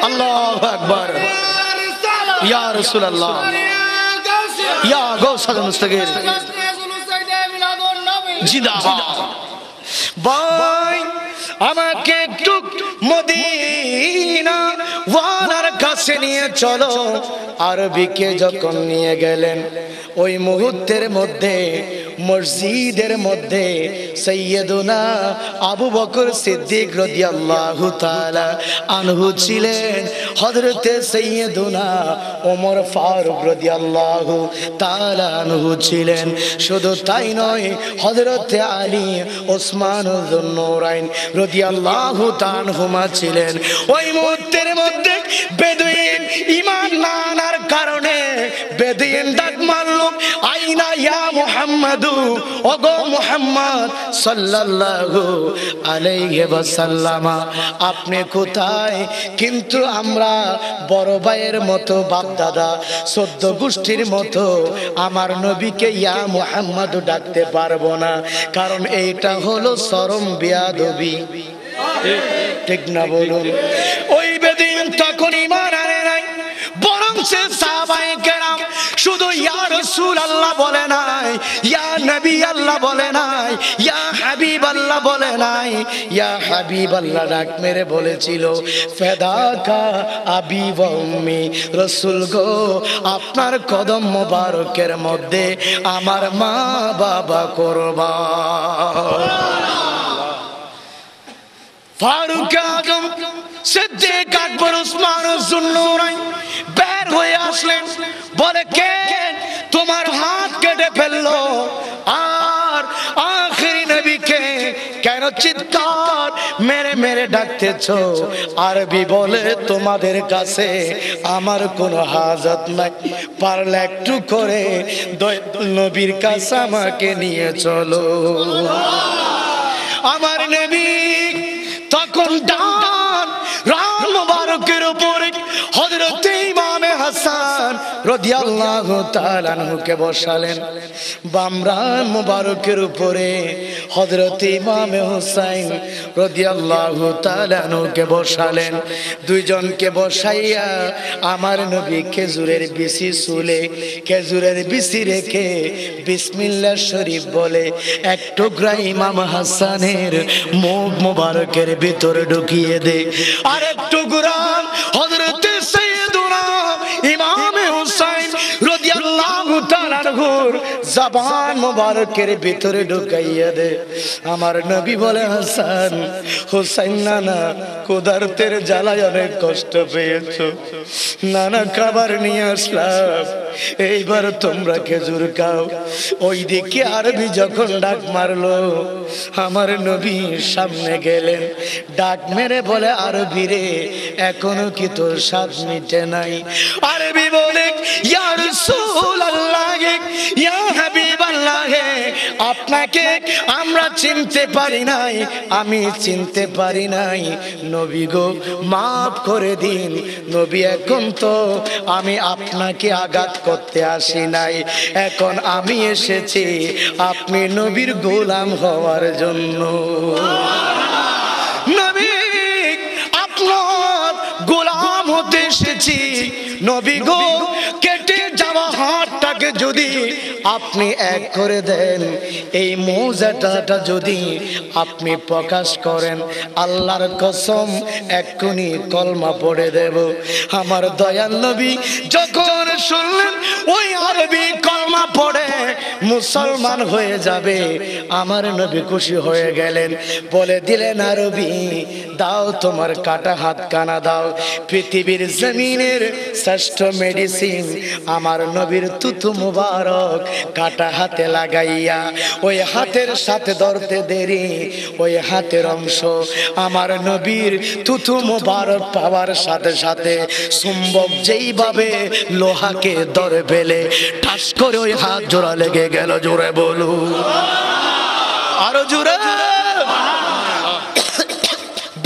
আল্লাহু আকবার। ইয়া রাসূলুল্লাহ, ইয়া গাউসুল মুস্তাগির জিন্দাবাদ। ভাই আমাকে একটু মদিনা ওয়ালার কাছে কাছে নিয়ে চলো। আরবিকে যখন নিয়ে গেলেন, ওই মুহূর্তের মধ্যে মসজিদের মধ্যে সাইয়্যিদুনা আবু বকর সিদ্দিক রাদিয়াল্লাহু তাআলা আনহু ছিলেন, হযরতে সাইয়্যিদুনা ওমর ফারুক রাদিয়াল্লাহু তাআলা আনহু ছিলেন। শুধু তাই নয়, হযরতে আলী ওসমান যুন্নুরাইন রাদিয়াল্লাহু তাআলা আনহুমা ছিলেন। ওই মুহূর্তের মধ্যে বেদুইন ঈমান না আনার কারণে বেদুইন ডাক মারল, আইনা ইয়া মুহাম্মাদু, ওগো মুহাম্মদ সাল্লাল্লাহু আলাইহি ওয়াসাল্লাম, আপনি কোথায়? কিন্তু আমরা বড় ভাইয়ের মতো, বাপ দাদা 14 গোষ্ঠীর মতো আমার নবীকে ইয়া মুহাম্মদ ডাকতে পারবো না, কারণ এইটা হলো চরম বেয়াদবি। ঠিক না বলুন? ওই বেদিন তখন ঈমান আনে নাই, বরং সে সাহাবায়ে কেরাম শুধু ইয়া রাসূলুল্লাহ বলে নাই, ইয়া নবী আল্লাহ বলে নাই, ইয়া হাবিব আল্লাহ বলে নাই, ইয়া হাবিব আল্লাহ ডাক মেরে বলেছিল, ফেদাকা আবি ওয়া উম্মি, রাসূল গো আপনার কদম মোবারকের মধ্যে আমার মা বাবা কুরবান। ফারুক আজম, সিদ্দিক আকবর, ওসমান যুন্নুরাইন বের হয়ে আসলেন, বলে কে তোমার হাত কেটে ফেললো? আর আখিরি নবীকে কেন চিৎকার মেরে মেরে ডাকতেছো? আরবি বলে, তোমাদের কাছে আমার কোনো হাজত নাই, পারলে একটু করে নবীর কাছে আমাকে নিয়ে চলো। আমার নবী তখন ডান রান মুবারকের উপরে হযরত ইমামে হাসান রাদিয়াল্লাহু তাআলা আনহুকে বসালেন, বাম রান মুবারকের উপরে হযরত ইমামে হুসাইন রাদিয়াল্লাহু তাআলা আনহুকে বসালেন। দুইজনকে বসাইয়া আমার নবী খেজুরের বিচি চুলে খেজুরের বিচি রেখে বিসমিল্লাহ শরীফ বলে এক টুকরা ইমাম হাসানের মুখ মুবারকের ভিতরে ঢুকিয়ে দে, আর এক টুকরা হযরতে সাইয়্যিদুনা ইমামে হুসাইন রাদিয়াল্লাহু তাআলা আনহুর জবান মুবারকের ভিতরে ঢুকাইয়া দে। আমার নবী বলে, হাসান হুসাইন নানা ক্ষুধার্তের জ্বালায় অনেক কষ্ট পেয়েছো, নানা খাবার নিয়ে আসলাম, এইবার তোমরা খেজুর খাও। ওই দিকে আরবি যখন ডাক মারলো, আমার নবী সামনে গেলেন, ডাক মেরে বলে, আরবি রে এখনো কি তোর স্বাদ মিটে নাই? আরবি বলে, ইয়া রাসূলুল্লাহ, ইয়া হাবিবাল্লাহ, আপনাকে আমরা চিনতে পারি নাই, আমি চিনতে পারি নাই, নবী গো মাফ করে দিন। নবী, এখন তো আমি আপনাকে আঘাত করতে আসি নাই, এখন আমি এসেছি আপনি নবীর গোলাম হওয়ার জন্য। নবী, আপনার গোলাম হতে এসেছি। নবী গো, কেটে যাওয়া হাতটাকে যদি আপনি এক করে দেন, এই মুজিজাটা যদি আপনি প্রকাশ করেন, আল্লাহর কসম এক্ষুনি কলমা পড়ে দেব। আমার দয়াল নবী যখন শুনলেন ওই আরবি কলমা পড়ে মুসলমান হয়ে যাবে, আমার নবী খুশি হয়ে গেলেন, বলে দিলেন, আরবি দাও তোমার কাটা হাত কানা দাও। পৃথিবীর জমিনের শ্রেষ্ঠ মেডিসিন আমার নবীর তুতু মুবারক কাটা হাতে লাগাইয়া, ওই হাতের সাথে ধরতে দেরি, ওই হাতের অংশ আমার নবীর তুতু মুবারক পাওয়ার সাথে সাথে চুম্বক যেইভাবে লোহাকে ধরে ফেলে ঠাস করে ওই হাত জোড়া লেগে গেল। জোরে বলু, আরো জোরে।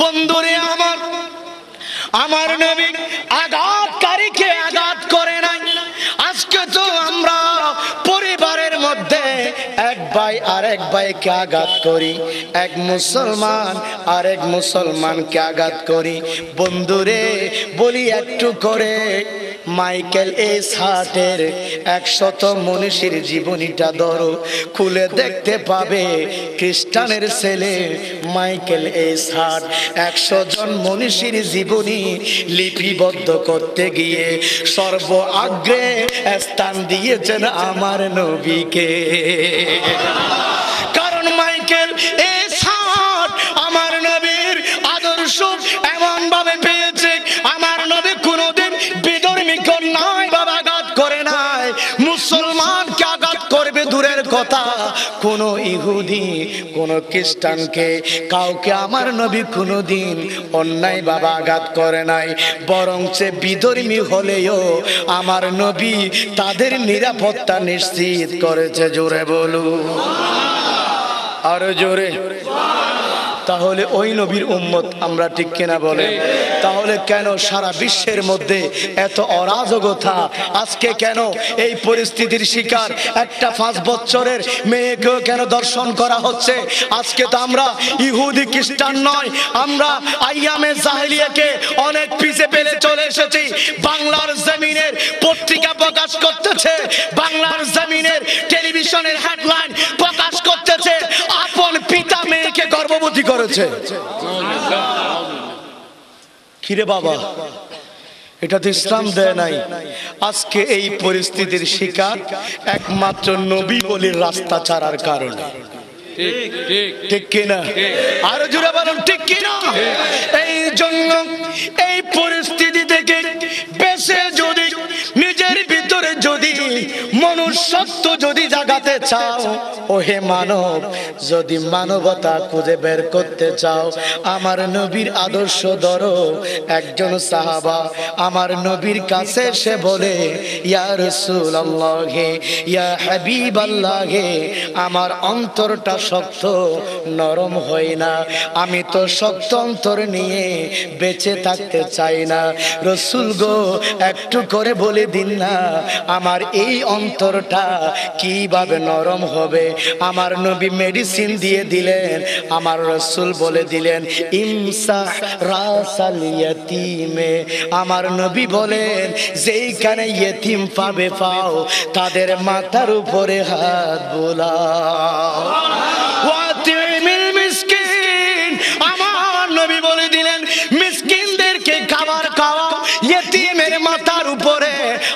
বন্ধুরে আমার, আমার নবী আঘাতকারীকে আঘাত করে নাই। আজকে তো আমরা পরিবারের মধ্যে এক ভাই আরেক ভাইকে আঘাত করি, এক মুসলমান আরেক মুসলমানকে আঘাত করি। বন্ধুরে বলি, একটু করে মাইকেল এস হার্টের 100 মনীষীর জীবনীটা ধরো, খুলে দেখতে পাবে খ্রিস্টানের ছেলে মাইকেল এস হার্ট 100 জন মনীষীর জীবনী লিপিবদ্ধ করতে গিয়ে সর্বাগ্রে স্থান দিয়েছেন আমার নবীকে। কারণ মাইকেল এস হার্ট আমার নবীর আদর্শ এমন ভাবে পেয়েছে, আমার নবী কোনোদিন বিধর্মীকে নয় বাবা আঘাত করে নাই, মুসলমানকে আঘাত করবে দূরের কথা, কোন ইহুদি কোন খ্রিস্টানকে কাউকে আমার নবী কোনোদিন অন্যায় বাবা আঘাত করে নাই। বরঞ্চ বিধর্মী হলেও আমার নবী তাদের নিরাপত্তা নিশ্চিত করেছে। জোরে বলুন, আরো জোরে। তাহলে ওই নবীর উম্মত আমরা, ঠিক কিনা বলে? তাহলে কেন সারা বিশ্বের মধ্যে এত অরাজকতা? আজকে কেন এই পরিস্থিতির শিকার একটা 5 বছরের মেয়েকেও কেন দর্শন করা হচ্ছে? আজকে তো আমরা ইহুদি খ্রিস্টান নয়, আমরা আইয়ামে জাহেলিয়াকে অনেক পিছে ফেলে চলে এসেছি। বাংলার জমিনের পত্রিকা প্রকাশ করতেছে, বাংলার জমিনের টেলিভিশনের হেডলাইন প্রকাশ করতেছে আপন পিতা মেয়েকে গর্ভবতী করেছে। কিরে বাবা, এটা তো ইসলাম দেয় নাই। আজকে এই পরিস্থিতির শিকার একমাত্র নবী বলির রাস্তা ছাড়ার কারণে। ঠিক কিনা? আরো জোরে বলুন, ঠিক কিনা? এই জন্য এই পরিস্থিতি থেকে বেঁচে যদি নিজের ভিতরে যদি মনুষ্যত্ব যদি জাগাতে চাও, ও হে মানব, যদি মানবতা খুঁজে বের করতে চাও, আমার নবীর আদর্শ ধরো। একজন সাহাবা আমার নবীর কাছে এসে বলে, ইয়া রাসূলুল্লাহ, ইয়া হাবিবাল্লাহ, আমার অন্তরটা শক্ত, নরম হয় না, আমি তো শক্ত অন্তর নিয়ে বেঁচে থাকতে চাই না। রাসূল গো, একটু করে বলে দিন না আমার এই অন্তরটা কিভাবে নরম হবে। আমার নবী মেডিসিন দিয়ে দিলেন। আমার রাসূল বলে দিলেন, ইমসাহ রাসাল ইয়াতীমে। আমার নবী বলেন, যেইখানে ইয়েতিম পাবে পাও, তাদের মাথার উপরে হাত বোলাও। ওয়াতিমিল মিসকিন, আমার নবী বলে দিলেন, মিসকিনদেরকে খাবার খাওয়াও, ইয়েতিমের মাথার উপরে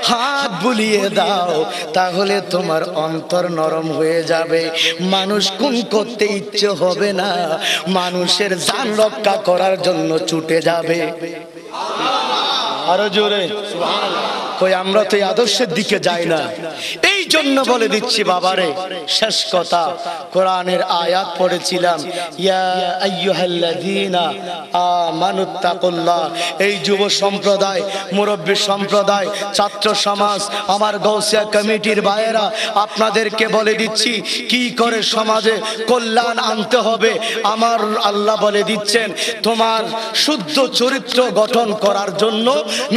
হাত বুলিয়ে দাও, তাহলে তোমার অন্তর নরম হয়ে যাবে। মানুষ খুন করতে ইচ্ছে হবে না, মানুষের জান রক্ষা করার জন্য ছুটে যাবে। আরো জোরে সুবহানাল্লাহ। কই আমরা তো এই আদর্শের দিকে যাই না। এই জন্য বলে দিচ্ছি বাবারে, শেষ কথা, কোরআনের আয়াত পড়েছিলাম, ইয়া আইয়ুহাল্লাযীনা আমানুত্তাকুল্লাহ। এই যুব সম্প্রদায়, মুরব্বী সম্প্রদায়, ছাত্র সমাজ, আমার গৌসিয়া কমিটির ভাইয়েরা, আপনাদেরকে বলে দিচ্ছি কি করে সমাজে কল্যাণ আনতে হবে। আমার আল্লাহ বলে দিচ্ছেন, তোমার শুদ্ধ চরিত্র গঠন করার জন্য,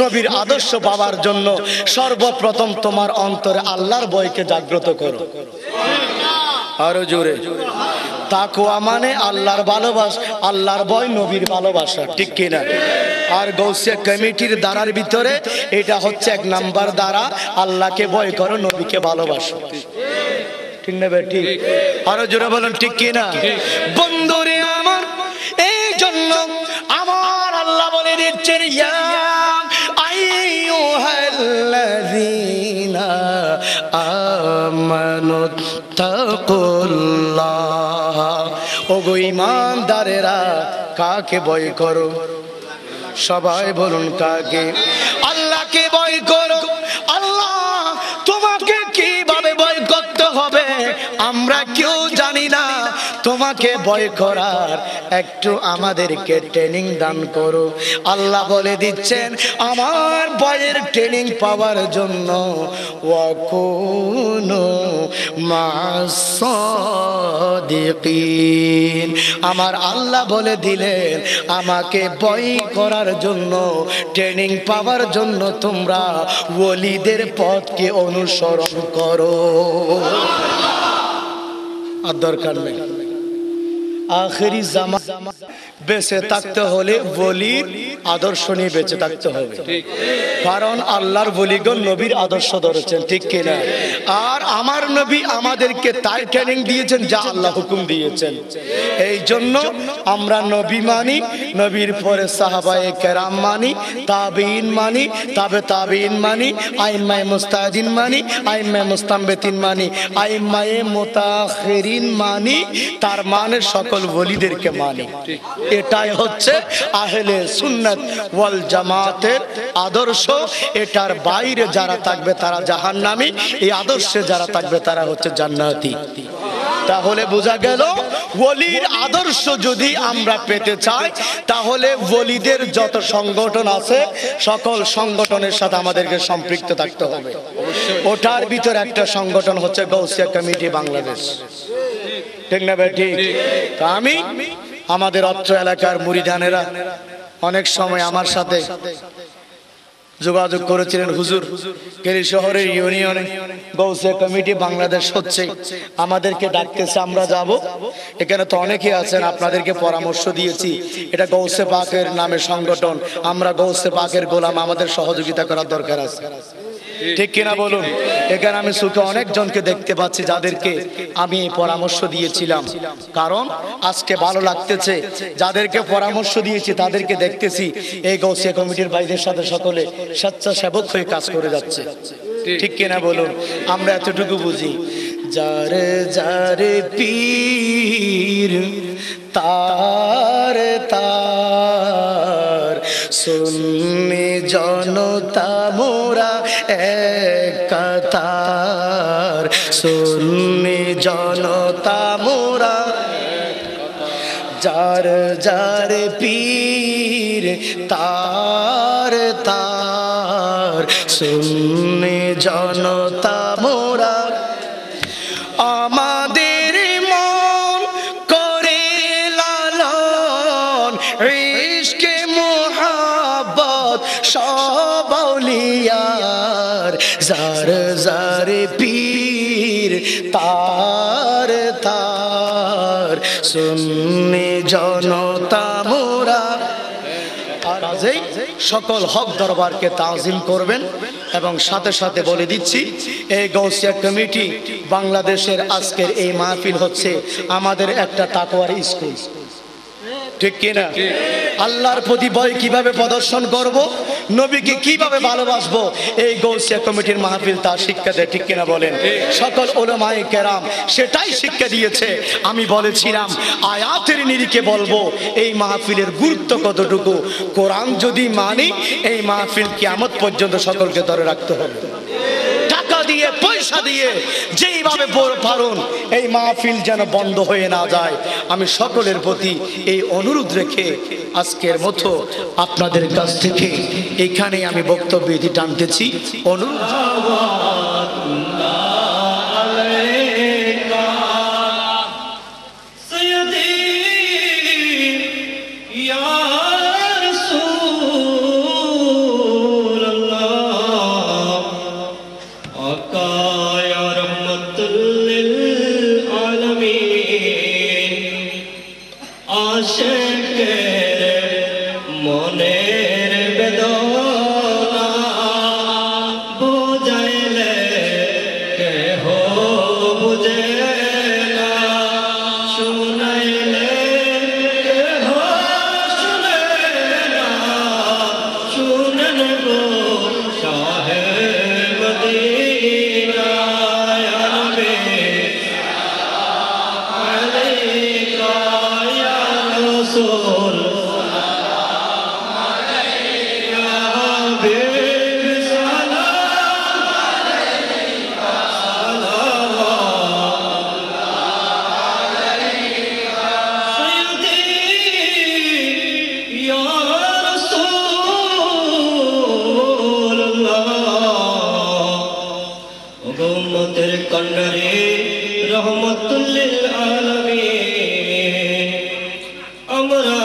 নবীর আদর্শ পাওয়ার জন্য সর্বপ্রথম তোমার অন্তরে আল্লাহর ভয়কে জাগ্রত করো। আরো জোরে। তাকওয়া মানে আল্লাহর ভালোবাসা, আল্লাহর ভয়, নবীর ভালোবাসা, ঠিক কিনা? আর গৌসিয়া কমিটির দ্বারার ভিতরে এটা হচ্ছে 1 নাম্বার দ্বারা, আল্লাহকে ভয় করো, নবীকে ভালোবাসো। ঠিক না ভাই? ঠিক। আরো জোরে বলেন, ঠিক কিনা? বন্ধুরে আমার, এই জন্য আমার আল্লাহ বলে দিচ্ছেন, ইয়া আইয়ুহাল্লাযীনা আমানুত্তাকুল্লাহ। ওগো ঈমানদারেরা, কাকে ভয় করো? সবাই বলুন, কাকে? আল্লাহকে ভয় করো। আল্লাহ তোমাকে কিভাবে ভয় করতে হবে আমরা কেউ জানি না। তোমাকে ভয় করার একটু আমাদেরকে ট্রেনিং দান করো। আল্লাহ বলে দিচ্ছেন, আমার ভয়ের ট্রেনিং পাওয়ার জন্য ওয়াকুনু মাস-সাদিকিন। আমার আল্লাহ বলে দিলেন, আমাকে ভয় করার জন্য, ট্রেনিং পাওয়ার জন্য তোমরা ওলিদের পথকে অনুসরণ করো। আর দরকার নেই, আখেরি জামান বেঁচে থাকতে হলে ওলির আদর্শ নিয়ে বেঁচে থাকতে হবে, কারণ আল্লাহর ওলিগণ নবীর আদর্শ ধরেছেন, ঠিক কিনা? আর আমার নবী আমাদেরকে তাই ট্রেনিং দিয়েছেন যা আল্লাহ হুকুম দিয়েছেন। এই জন্য আমরা নবী মানি, নবীর পরে সাহাবায়ে কেরাম মানি, তাবিঈন মানি, তাবে তাবিঈন মানি, আইম্মায়ে মুজতাহিদিন মানি, আইম্মায়ে মুস্তামবিতিন মানি, আইম্মায়ে মুতাআখিরিন মানি, তার মানে সকল ওলিদেরকে মানি। এটাই হচ্ছে আহলে সুন্নাত ওয়াল জামাতের আদর্শ। এটার বাইরে যারা থাকবে তারা জাহান্নামী, এই আদর্শে যারা থাকবে তারা হচ্ছে জান্নাতি। তাহলে বোঝা গেল ওলির আদর্শ যদি আমরা পেতে চাই তাহলে ওলিদের যত সংগঠন আছে সকল সংগঠনের সাথে আমাদেরকে সম্পৃক্ত থাকতে হবে। ওটার ভিতর একটা সংগঠন হচ্ছে গৌসিয়া কমিটি বাংলাদেশ, ঠিক না ভাই? ঠিক। তো আমি আমাদের অত্র এলাকার মুরিদানেরা অনেক সময় আমার সাথে যোগাযোগ করেছিলেন, হুজুর কেরি শহরের ইউনিয়নে গৌসিয়া কমিটি বাংলাদেশ হচ্ছে, আমাদেরকে ডাকতেছে, আমরা যাব। এখানে তো অনেকেই আছেন, আপনাদেরকে পরামর্শ দিয়েছি, এটা গৌসে পাকের নামে সংগঠন, আমরা গৌসে পাকের গোলাম, আমাদের সহযোগিতা করার দরকার আছে, ঠিক কিনা বলুন? এখানে আমি সুখে অনেক জনকে দেখতে পাচ্ছি যাদেরকে আমি পরামর্শ দিয়েছিলাম, কারণ আজকে ভালো লাগতেছে যাদেরকে পরামর্শ দিয়েছি তাদেরকে দেখতেছি এই গৌসিয়া কমিটির ভাইদের সাথে সকলে স্বেচ্ছাসেবক হয়ে কাজ করে যাচ্ছে, ঠিক কিনা বলুন? আমরা এতটুকু বুঝি, যারে যারে পীর তার তার সুন্নি জনতা মোরা এক কাতার, সুন্নি জনতা মোরা, যার যার পীর তার তার সুন্নি জনতা মোরা। আমাদের মন করে লালন ইশকে মুহাব্বত সব আউলিয়ার, যার যার পীর তার তার সুন্নি জনতা মোরা। কাজেই সকল হক দরবারকে তাজিম করবেন এবং সাথে সাথে বলে দিচ্ছি এই গৌসিয়া কমিটি বাংলাদেশের আজকের এই মাহফিল হচ্ছে আমাদের একটা তাকওয়ার স্কুল, ঠিক কিনা? আল্লাহর প্রতি ভয় কিভাবে প্রদর্শন করব, নবীকে কিভাবে ভালোবাসবো, এই গৌসিয়া কমিটির মাহফিল তা শিক্ষা দেয়, ঠিক কিনা বলেন? সকল উলামায়ে কেরাম সেটাই শিক্ষা দিয়েছে। আমি বলেছিলাম আয়াতের নিরিখে বলবো এই মাহফিলের গুরুত্ব কতটুকু। কোরআন যদি মানি এই মাহফিল কিয়ামত পর্যন্ত সকলকে ধরে রাখতে হবে, টাকা দিয়ে পয়সা দিয়ে যেইভাবে পারুন এই মাহফিল যেন বন্ধ হয়ে না যায়। আমি সকলের প্রতি এই অনুরোধ রেখে আজকের মতো আপনাদের কাছ থেকে এখানে আমি বক্তব্য টানতেছি। অনুরোধ রহমতুল লিল আলামিন। আমরা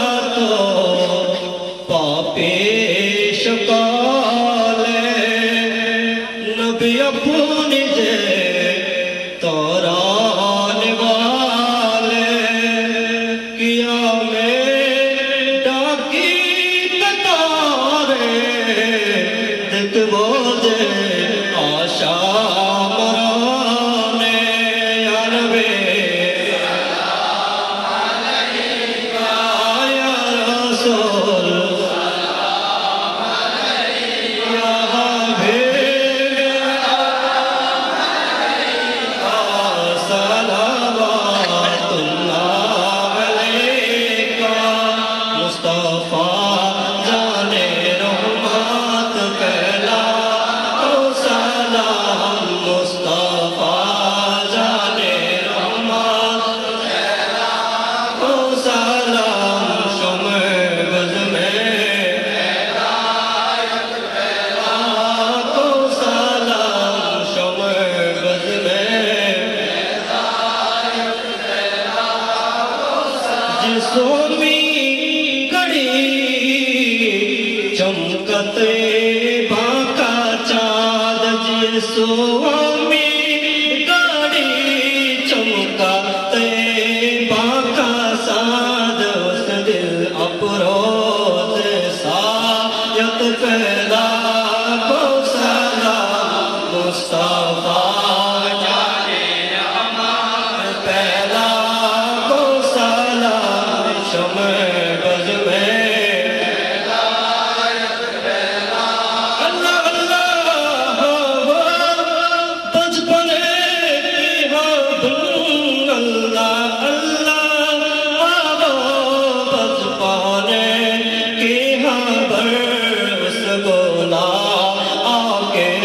सोमी घड़ी चमकते बाका चाँद जी सोमी घड़ी चमकते बाका साद उस दिल अफरोज सायत पहला को सलाम मुस्तफा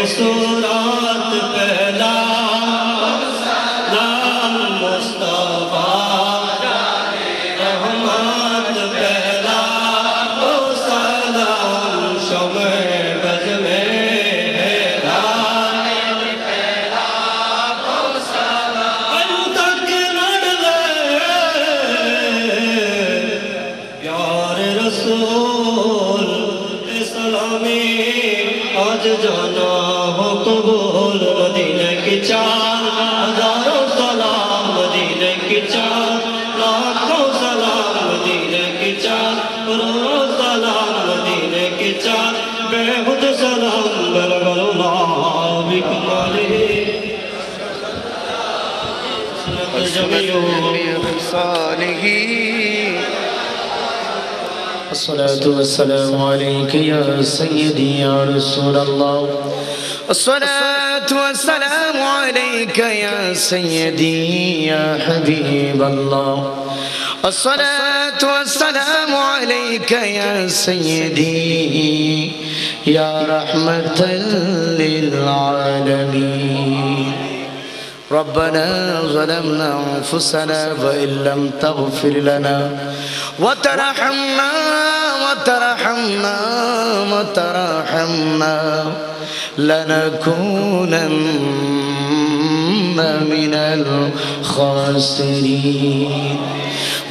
सुरात पहला नाम मुस्तफा रहमत पहला ओ सलाम शमे बज में है रात पहला ओ सलाम अंत के लड़ले प्यार रसूल सलामी आज जाना हो कबूल मदीने की चार हजारों सलाम मदीने की चार लाखों सलाम मदीने की चार करोड़ों सलाम मदीने की चार बेहुद सलाम बलगल्लाह बिकमालिही الصلاة والسلام عليك يا سيدي يا رسول الله الصلاة والسلام عليك يا سيدي يا حبيب الله الصلاة والسلام عليك يا سيدي يا رحمة للعالمين ربنا ظلمنا أنفسنا وإن لم تغفر لنا وترحمنا لنكونن من الخاسرين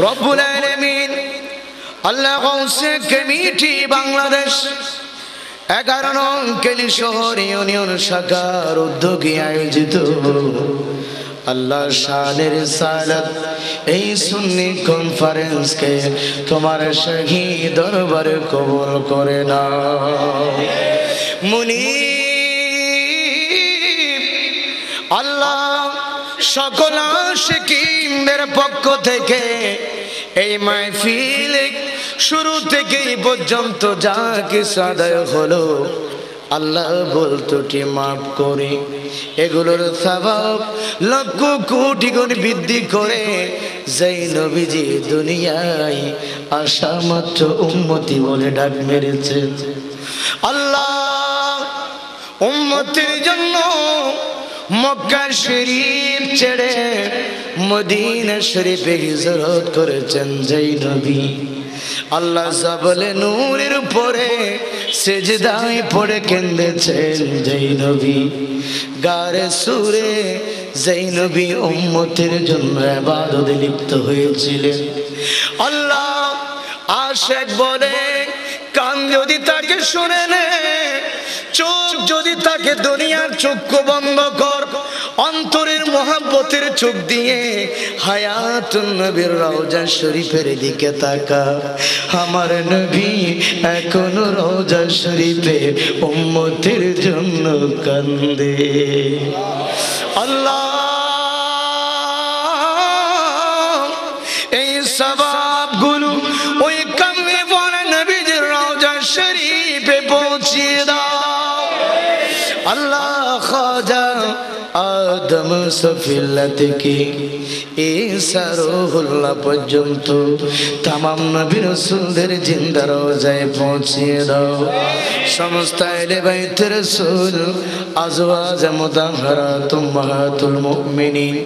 رب العالمين আল্লাহ গৌসে কমিটি বাংলাদেশ 11 নং কেলি শহর ইউনিয়ন শাখার উদ্যোগে আয়োজিত আল্লাহ শানের সালাত এই সুন্নি কনফারেন্স কে তোমার শাহী দরবারে কবুল করে নাও মুনিব আল্লাহ সকল আশিকিনদের পক্ষ থেকে এই মাহফিল শুরু থেকে পর্যন্ত যা কিছু আদায় হলো আল্লাহ বলতোটি মাফ করে এগুলোর সওয়াব লক্ষ কোটি গুণ বৃদ্ধি করে যেই নবীজি দুনিয়ায় আসা মাত্র উম্মতি বলে ডাক মেরেছে আল্লাহ উম্মতের জন্য মক্কা শরীফ ছেড়ে মদিনা শরীফে হিজরত করেছেন যেই নবী আল্লাহ জাবলে নূরের উপরে সিজদায় পড়ে কেঁদেছেন যেই নবী গারে সুরে যেই নবী উম্মতের জন্য ইবাদতে লিপ্ত হয়েছিলেন আল্লাহ আশিক বলে কান যদি তাকে শুনে নে চোখ যদি তাকে দুনিয়ার চক্ষু বন্ধ কর অন্তরের মহব্বতের চোখ দিয়ে হায়াতুন নবীর রওজা শরীফের দিকে তাকা আমার নবী এখনো রওজা শরীফে উম্মতের জন্য কান্দে আল্লাহ এই সওয়াবগুলো ওই কান্দে পড়া নবীর রওজা শরীফে পৌঁছিয়ে দাও আল্লাহ খাজা আদম সফিল্লা থেকে ঈসা রূহুল্লাহ পর্যন্ত तमाम নবী রাসূলদের জিন্দা রওজায় পৌঁছিয়ে দাও সমস্ত আহলে বাইত রাসূল আজওয়াজ মুতাহহারাত উম্মাহাতুল মুমিনিন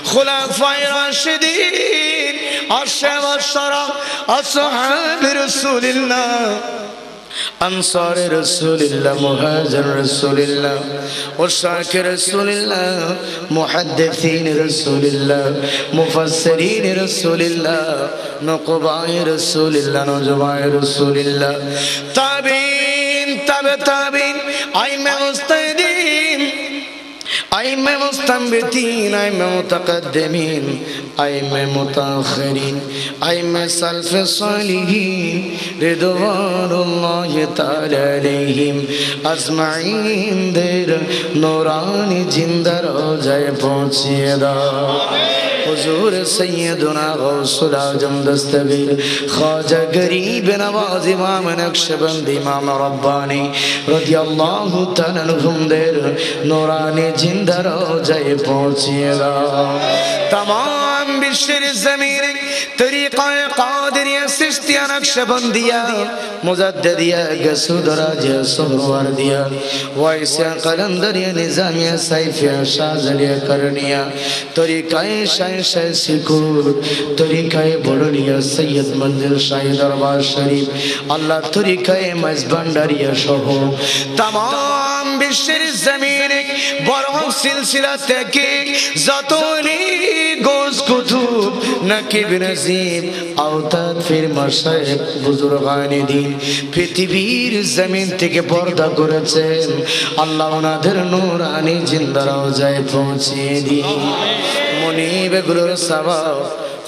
খুলাফায়ে রাশিদিন আশহাব আশ-শারা আসহাব রাসূলিল্লাহ أنصار رسول الله مهاجر رسول الله وشاك رسول الله محدثين رسول الله مفسرين رسول الله نقباء رسول الله نجباء رسول الله تابعين تابعين أئمة مجتهدين أئمة مستنبطين أئمة متقدمين أئمة متأخرين أئمة سلف صالحين رضوان الله تعالى عليهم أجمعين در نورانی জিন্দা রোজায় পৌঁছিয়ে দাও हुजूर सैयदना गौसुल आजम दस्तगीर ख्वाजा गरीब नवाज इमाम नक्शबंद इमाम रब्बानी रदियल्लाहु तआला अन्हुम देर नूरानी जिंदा रोजाए पहुंचिएगा तमाम विश्व ज़मीन तरीक़ा क़ादिरिया सिस्तिया नक्शबंदिया मुजद्दिदिया गसूदराजिया सुहरवर्दिया वाइसिया कलंदरिया निज़ामिया सैफिया शाज़लिया करनिया तरीक़ा शाह सिकुर तरीक़ाए बड़लिया सैयद मंजिल शाही दरबार शरीफ अल्लाह तरीक़ाए मज़बंडरिया शहो तमाम विश्व ज़मीन बड़ों सिलसिला तेके ज़तोनी गोज़ कुतुब नकीब नज़ीब औताद फिर मशाइख बुजुर्गाने दीन पृथ्वीर ज़मीन तेके पर्दा करेছেন আল্লাহ ওনাদের নূরানি জিন্দা রওজায় পৌঁছিয়ে দিন मुनीब गुरुर सवा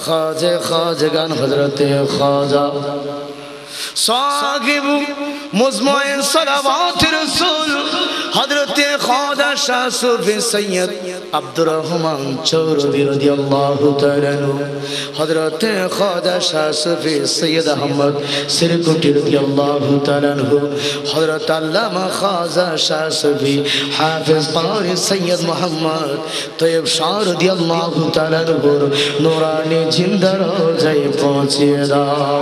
ख्वाजे ख्वाजगान हजरत ख्वाजा साहिब मुज़म्मे सलावत रसूल हजरत ख्वाजा शाह सूफी सैयद अब्दुर रहमान चौधरी रदियल्लाहु तआला अन्हु हजरत ख्वाजा शाह सूफी सैयद अहमद सिरकुटी रदियल्लाहु तआला अन्हु हजरत अल्लामा ख्वाजा शाह सूफी हाफिज कारी सैयद मोहम्मद तैयब शाह रदियल्लाहु तआला अन्हु नूरानी जिंदा रोजाए पहुंचिए दाओ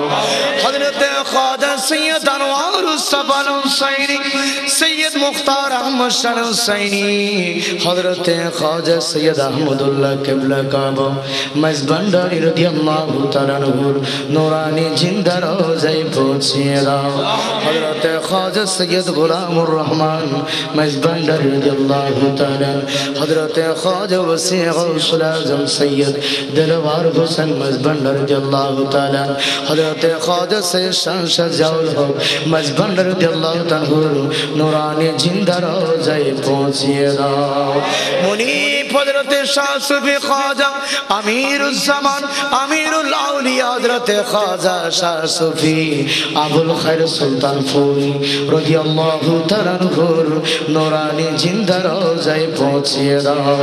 हजरत ख्वाजा सैयद अनवार सफल हुसैनी सैयद मुख्तार अहमद शाह हुसैनी हजरत ख्वाजा सैयद अहमदुल्लाह किबला काबा मज़बंडरी रदियल्लाहु तआला अन्हु नूरानी जिंदा रोजाए पहुंचिए दाओ हजरत ख्वाजा सैयद गुलामुर रहमान मज़बंडरी रदियल्लाहु तआला हजरत ख्वाजा वसी गौसुल आज़म सैयद दिलवार हुसैन मज़बंडरी रदियल्लाहु तआला हजरत ख्वाजा सैयद शाह जाउल हो मज़बंडरी रदियल्लाहु तआला नूरानी जिंदा रोजाए पहुंचिए दाओ मुनीब हजरत शाह सूफी ख्वाजा अमीरुल ज़मान अमीरुल औलिया हजरत ख्वाजा शाह सूफी अबुल खैर सुल्तान फूरी रदियल्लाहु तआला अन्हु नूरानी जिंदा रोजाए पहुंचिए दाओ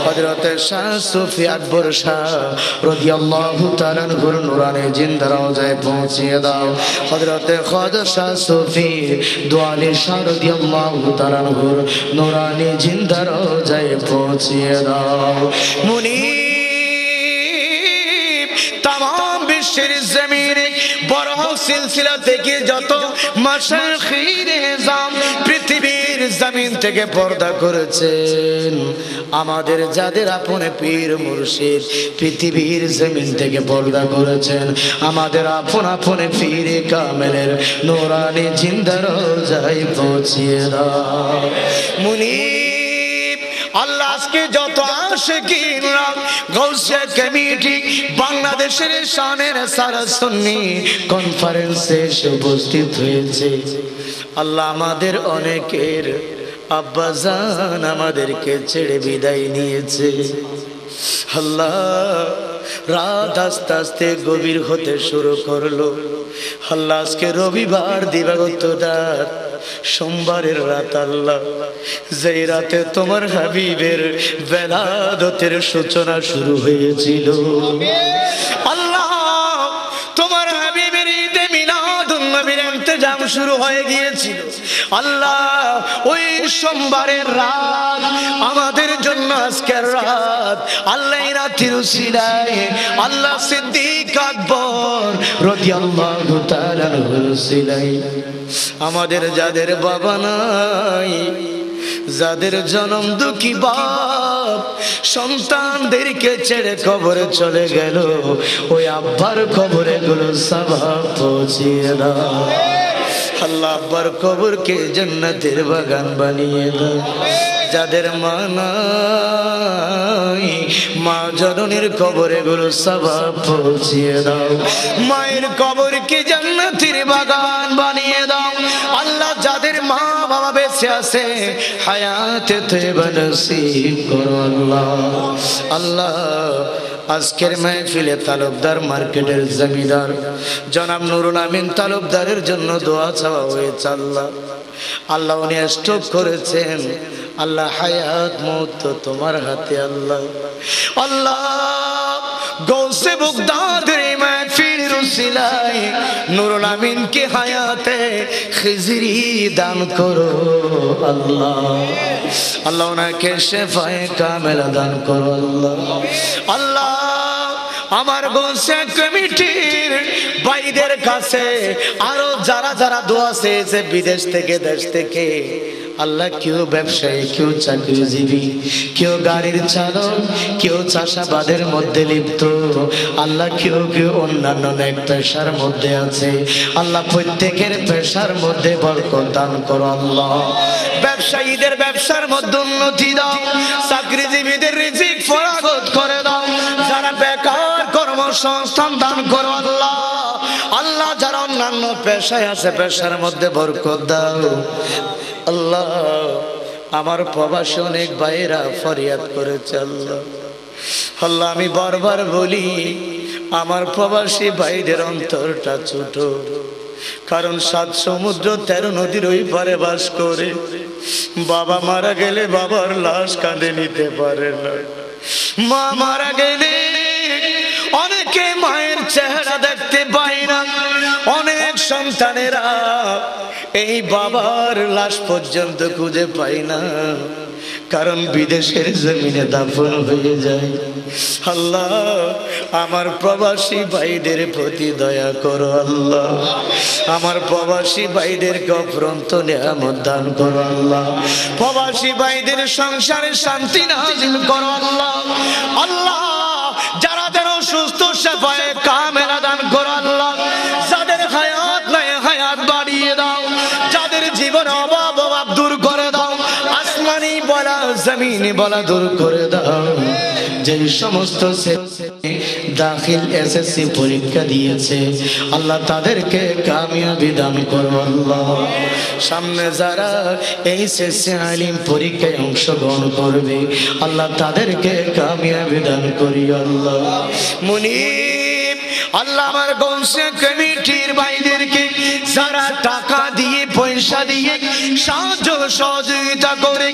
हजरत शाह सूफी अकबर शाह रदियल्लाहु तआला अन्हु नूरानी जिंदा रोजाए पहुंचिए दाओ हजरत ख्वाजा शाह सूफी दुआली शाह रदियल्लाहु तआला अन्हु नूरानी जिंदा रोजाए पहुंचिए दाओ मुनीब तमाम विश्व ज़मीन बड़ो सिलसिला থেকে যত মাশাইখিন নিজাম পৃথিবীর জমিন থেকে পর্দা করেছেন আমাদের যাদের আপন পীর মুর্শিদ পৃথিবীর জমিন থেকে পর্দা করেছেন আমাদের আপন আপন পীর কামেলের নূরানি জিন্দা রওজায় পৌঁছিয়ে দাও মুনিব আল্লাহ আজকে যত আশিকিনরা গৌসে কমিটি বাংলাদেশের শানের সারা সুন্নি কনফারেন্সে উপস্থিত হয়েছে আল্লাহ আমাদের অনেকের আব্বাজান আমাদেরকে ছেড়ে বিদায় নিয়েছে আল্লাহ রাত আস্তে আস্তে গভীর হতে শুরু করলো আল্লাহ আজকে রবিবার দিবাগত রাত সোমবারের রাত আল্লাহ যেই রাতে তোমার হাবিবের বেলাদতের সূচনা শুরু হয়েছিল আল্লাহ তোমার হাবিবের ঈদে মিলাদুন নবীর ইন্তজাম শুরু হয়ে গিয়েছিল আল্লাহ ওই সোমবারের রাত আমাদের জন্য আজকের রাত আল্লাহ এই রাতের উসিলায় আল্লাহ সিদ্দিক আকবর রাদিয়াল্লাহু তাআলা আনহুর উসিলায় আমাদের যাদের বাবা নাই যাদের জনম দুঃখী বাপ সন্তানদেরকে ছেড়ে কবরে চলে গেল ওই আব্বার কবরে গুলো সওয়াব পৌঁছিয়ে দাও আল্লাহ আব্বার কবরকে জান্নাতের বাগান বানিয়ে দাও। যাদের মা নাই মা জননীর কবরে গুলো সওয়াব পৌঁছিয়ে দাও। মায়ের কবরকে জান্নাতের বাগান বানিয়ে দাও। আল্লাহ যাদের মা বাবা বেঁচে আছে হায়াতে তয়্যিবা নসিব করো আল্লাহ। আল্লাহ আজকের মাহফিলে তালুকদার মার্কেটের জমিদার জনাব নুরুল আমিন তালুকদারের জন্য দোয়া চাওয়া হয়েছে আল্লাহ। আল্লাহ উনি স্ট্রোক করেছেন আল্লাহ, হায়াত মওত তো তোমার হাতে আল্লাহ। আল্লাহ গৌসে বুগদাদের মাহফিলের উসিলায় নুরুল আমিনকে হায়াতে খিজরি দান করো আল্লাহ। আল্লাহ ওনাকে শেফায়ে কামেলা দান করো আল্লাহ। আল্লাহ আমার গৌসে কমিটির ভাইদের কাছে আরো যারা যারা দোয়া চেয়েছে বিদেশ থেকে দেশ থেকে আল্লাহ, কেউ ব্যবসায়ী, কেউ চাকরিজীবী, কেউ গাড়ির চালক, কেউ চাষাবাদের মধ্যে লিপ্ত আল্লাহ, কেউ কেউ অন্যান্য এক পেশার মধ্যে আছে আল্লাহ, প্রত্যেকের পেশার মধ্যে বরকত দান করো আল্লাহ। ব্যবসায়ীদের ব্যবসার মধ্যে উন্নতি দাও, চাকরিজীবীদের রিজিক ফরাগত করে দাও, যারা বেকার কর্মসংস্থান দান করো আল্লাহ। আল্লাহ যারা অন্যান্য পেশায় আছে পেশার মধ্যে বরকত দাও আল্লাহ। আমার প্রবাসী অনেক ভাইয়েরা ফরিয়াদ করেছে আল্লাহ। আল্লাহ আমি বারবার বলি আমার প্রবাসী ভাইদের অন্তরটা ছোট, কারণ 7 সমুদ্র 13 নদীর ওই পারে বাস করে। বাবা মারা গেলে বাবার লাশ কাঁধে নিতে পারে না, মা মারা গেলে অনেকে মায়ের চেহারা দেখতে পায় না। অনেক সন্তানেরা এই বাবার লাশ পর্যন্ত খুঁজে পায় না, কারণ বিদেশের জমিনে দাফন হয়ে যায়। আল্লাহ আমার প্রবাসী ভাইদের প্রতি দয়া করো আল্লাহ। আমার প্রবাসী ভাইদের অফুরন্ত নিয়ামত দান করো আল্লাহ। প্রবাসী ভাইদের সংসারে শান্তি নাজিল করো আল্লাহ। আল্লাহ যারা যেন সুস্থ শেফায়ে কামেলা দান করো আল্লাহ। যাদের হায়াত নাই হায়াত বাড়িয়ে দাও, যাদের জীবন অভাব দূর করে দাও, আসমানি বলা জমিনি বলা দূর করে দাও। যে সমস্ত দাখিল এসএসসি পরীক্ষা দিয়েছে আল্লাহ তাদেরকে কামিয়াবি দান করো আল্লাহ। সামনে যারা এইচএসসি আলিম পরীক্ষায় অংশগ্রহণ করবে আল্লাহ তাদেরকে কামিয়াবি দান করি আল্লাহ। মুনিব আল্লাহ আমার গৌসে কমিটির ভাইদেরকে যারা টাকা দিয়ে পয়সা দিয়ে সাহায্য সহযোগিতা করে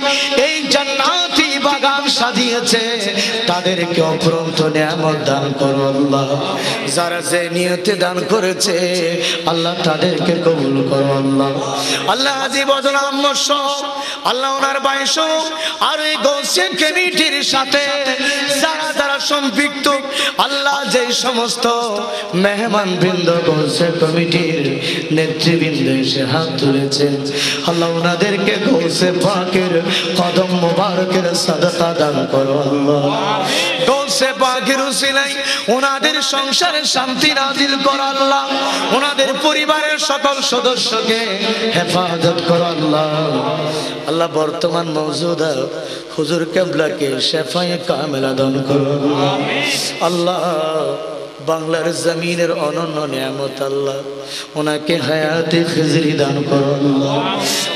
এই জান্নাতি বাগান সাজিয়েছে তাদেরকে অফুরন্ত নিয়ামত দান করো আল্লাহ। যারা যে নিয়তে দান করেছে আল্লাহ তাদেরকে কবুল করো আল্লাহ। আল্লাহ জীবন আম্মস আল্লাহ ওনার বাইশ আর এই গৌসে কমিটির সাথে যারা যারা সম্পৃক্ত আল্লাহ যে সমস্ত মেহমান বৃন্দ গৌসে কমিটির নেতৃবৃন্দ এসে হাত তুলেছেন আল্লাহ ওনাদেরকে গৌসে পাকের কদম মোবারকের সাদাকা দান করো আল্লাহ। গৌসে পাকের উসিলায় ওনাদের সংসারে শান্তি নাজিল করো আল্লাহ। ওনাদের পরিবারের সকল সদস্যকে হেফাজত করো আল্লাহ। আল্লাহ বর্তমান মওজুদা হুজুর কিবলাকে শেফায়ে কামেলা দান করো আল্লাহ। বাংলার জমিনের অনন্য নিয়ামত আল্লাহ ওনাকে হায়াতে খিজরি দান করো আল্লাহ।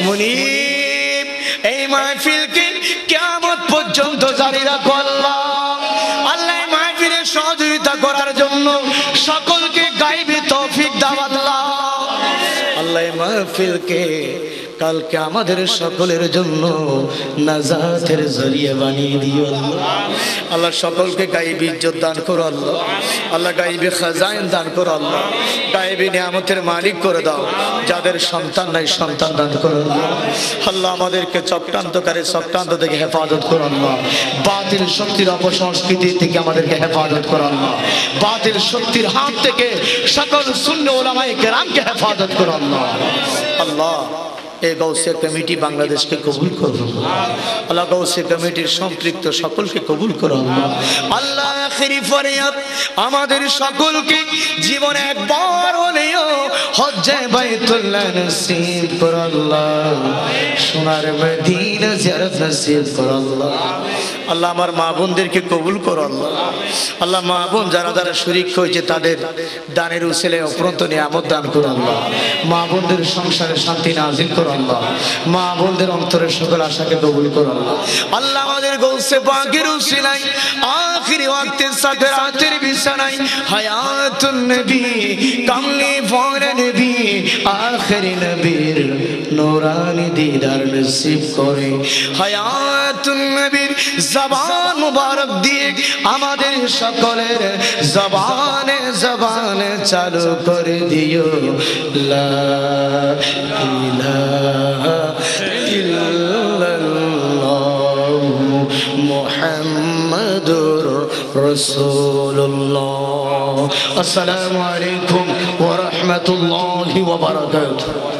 মুনিব এই মাহফিলকে কিয়ামত পর্যন্ত জারি রাখো আল্লাহ। আল্লাহ এই মাহফিলে সহযোগিতা করার জন্য সকলকে গায়বী তৌফিক দাও আল্লাহ। আল্লাহ এই মাহফিলকে কালকে আমাদের সকলের জন্য নাজাতের জরিয়া বানিয়ে দিও আল্লাহ। আল্লাহ সকলকে গায়বী ইজ্জত দান করো আল্লাহ। আল্লাহ গায়বী খাজাইন দান করো আল্লাহ। গায়বী নিয়ামতের মালিক করে দাও। যাদের সন্তান নাই সন্তান দান করো আল্লাহ। আল্লাহ আমাদেরকে চক্রান্তকারী চক্রান্ত থেকে হেফাজত করো আল্লাহ। বাতিল শক্তির অপসংস্কৃতি থেকে আমাদেরকে হেফাজত করো আল্লাহ। বাতিল শক্তির হাত থেকে সকল সুন্নি উলামায়ে কেরামকে হেফাজত করো আল্লাহ। আল্লাহ এই গৌসিয়া কমিটি বাংলাদেশকে কবুল করুন আল্লাহ। গৌসিয়া কমিটির সম্পৃক্ত সকলকে কবুল করুন আল্লাহ। আখিরি ফরিয়াদ, আমাদের সকলকে জীবনে একবার হলেও হজ্জে বাইতুল্লাহ নসিব কর আল্লাহ, সোনার মদিনা জিয়ারত নসিব কর আল্লাহ। আল্লাহ আমার মা বোনদেরকে কবুল কর আল্লাহ। আল্লাহ মা বোন যারা যারা শরীক হয়েছে তাদের দানের উসিলে অফুরন্ত নিয়ামত দান কর আল্লাহ। মা বোনদের সংসারে শান্তি নাজিল কর আল্লাহ। মা বোনদের অন্তরের সকল আশাকে কবুল কর আল্লাহ। আল্লাহ আমাদের গৌসে পাকের উসিলায় আখিরি ওয়াক্তে সাকরাতের বিছানায় হায়াতুন নবী কামলি ফর নবী আখিরি নবীর নূরানি দিদার নসিব করে। হায়াতুন নবীর জবান মুবারক দিয়ে আমাদের সকলের জবানে জবানে চালু করে দিও লা ইলাহা ইল্লাল্লাহ মুহাম্মাদুর রাসূলুল্লাহ। আসসালামু আলাইকুম ওয়া রাহমাতুল্লাহি ওয়া বারাকাতুহু।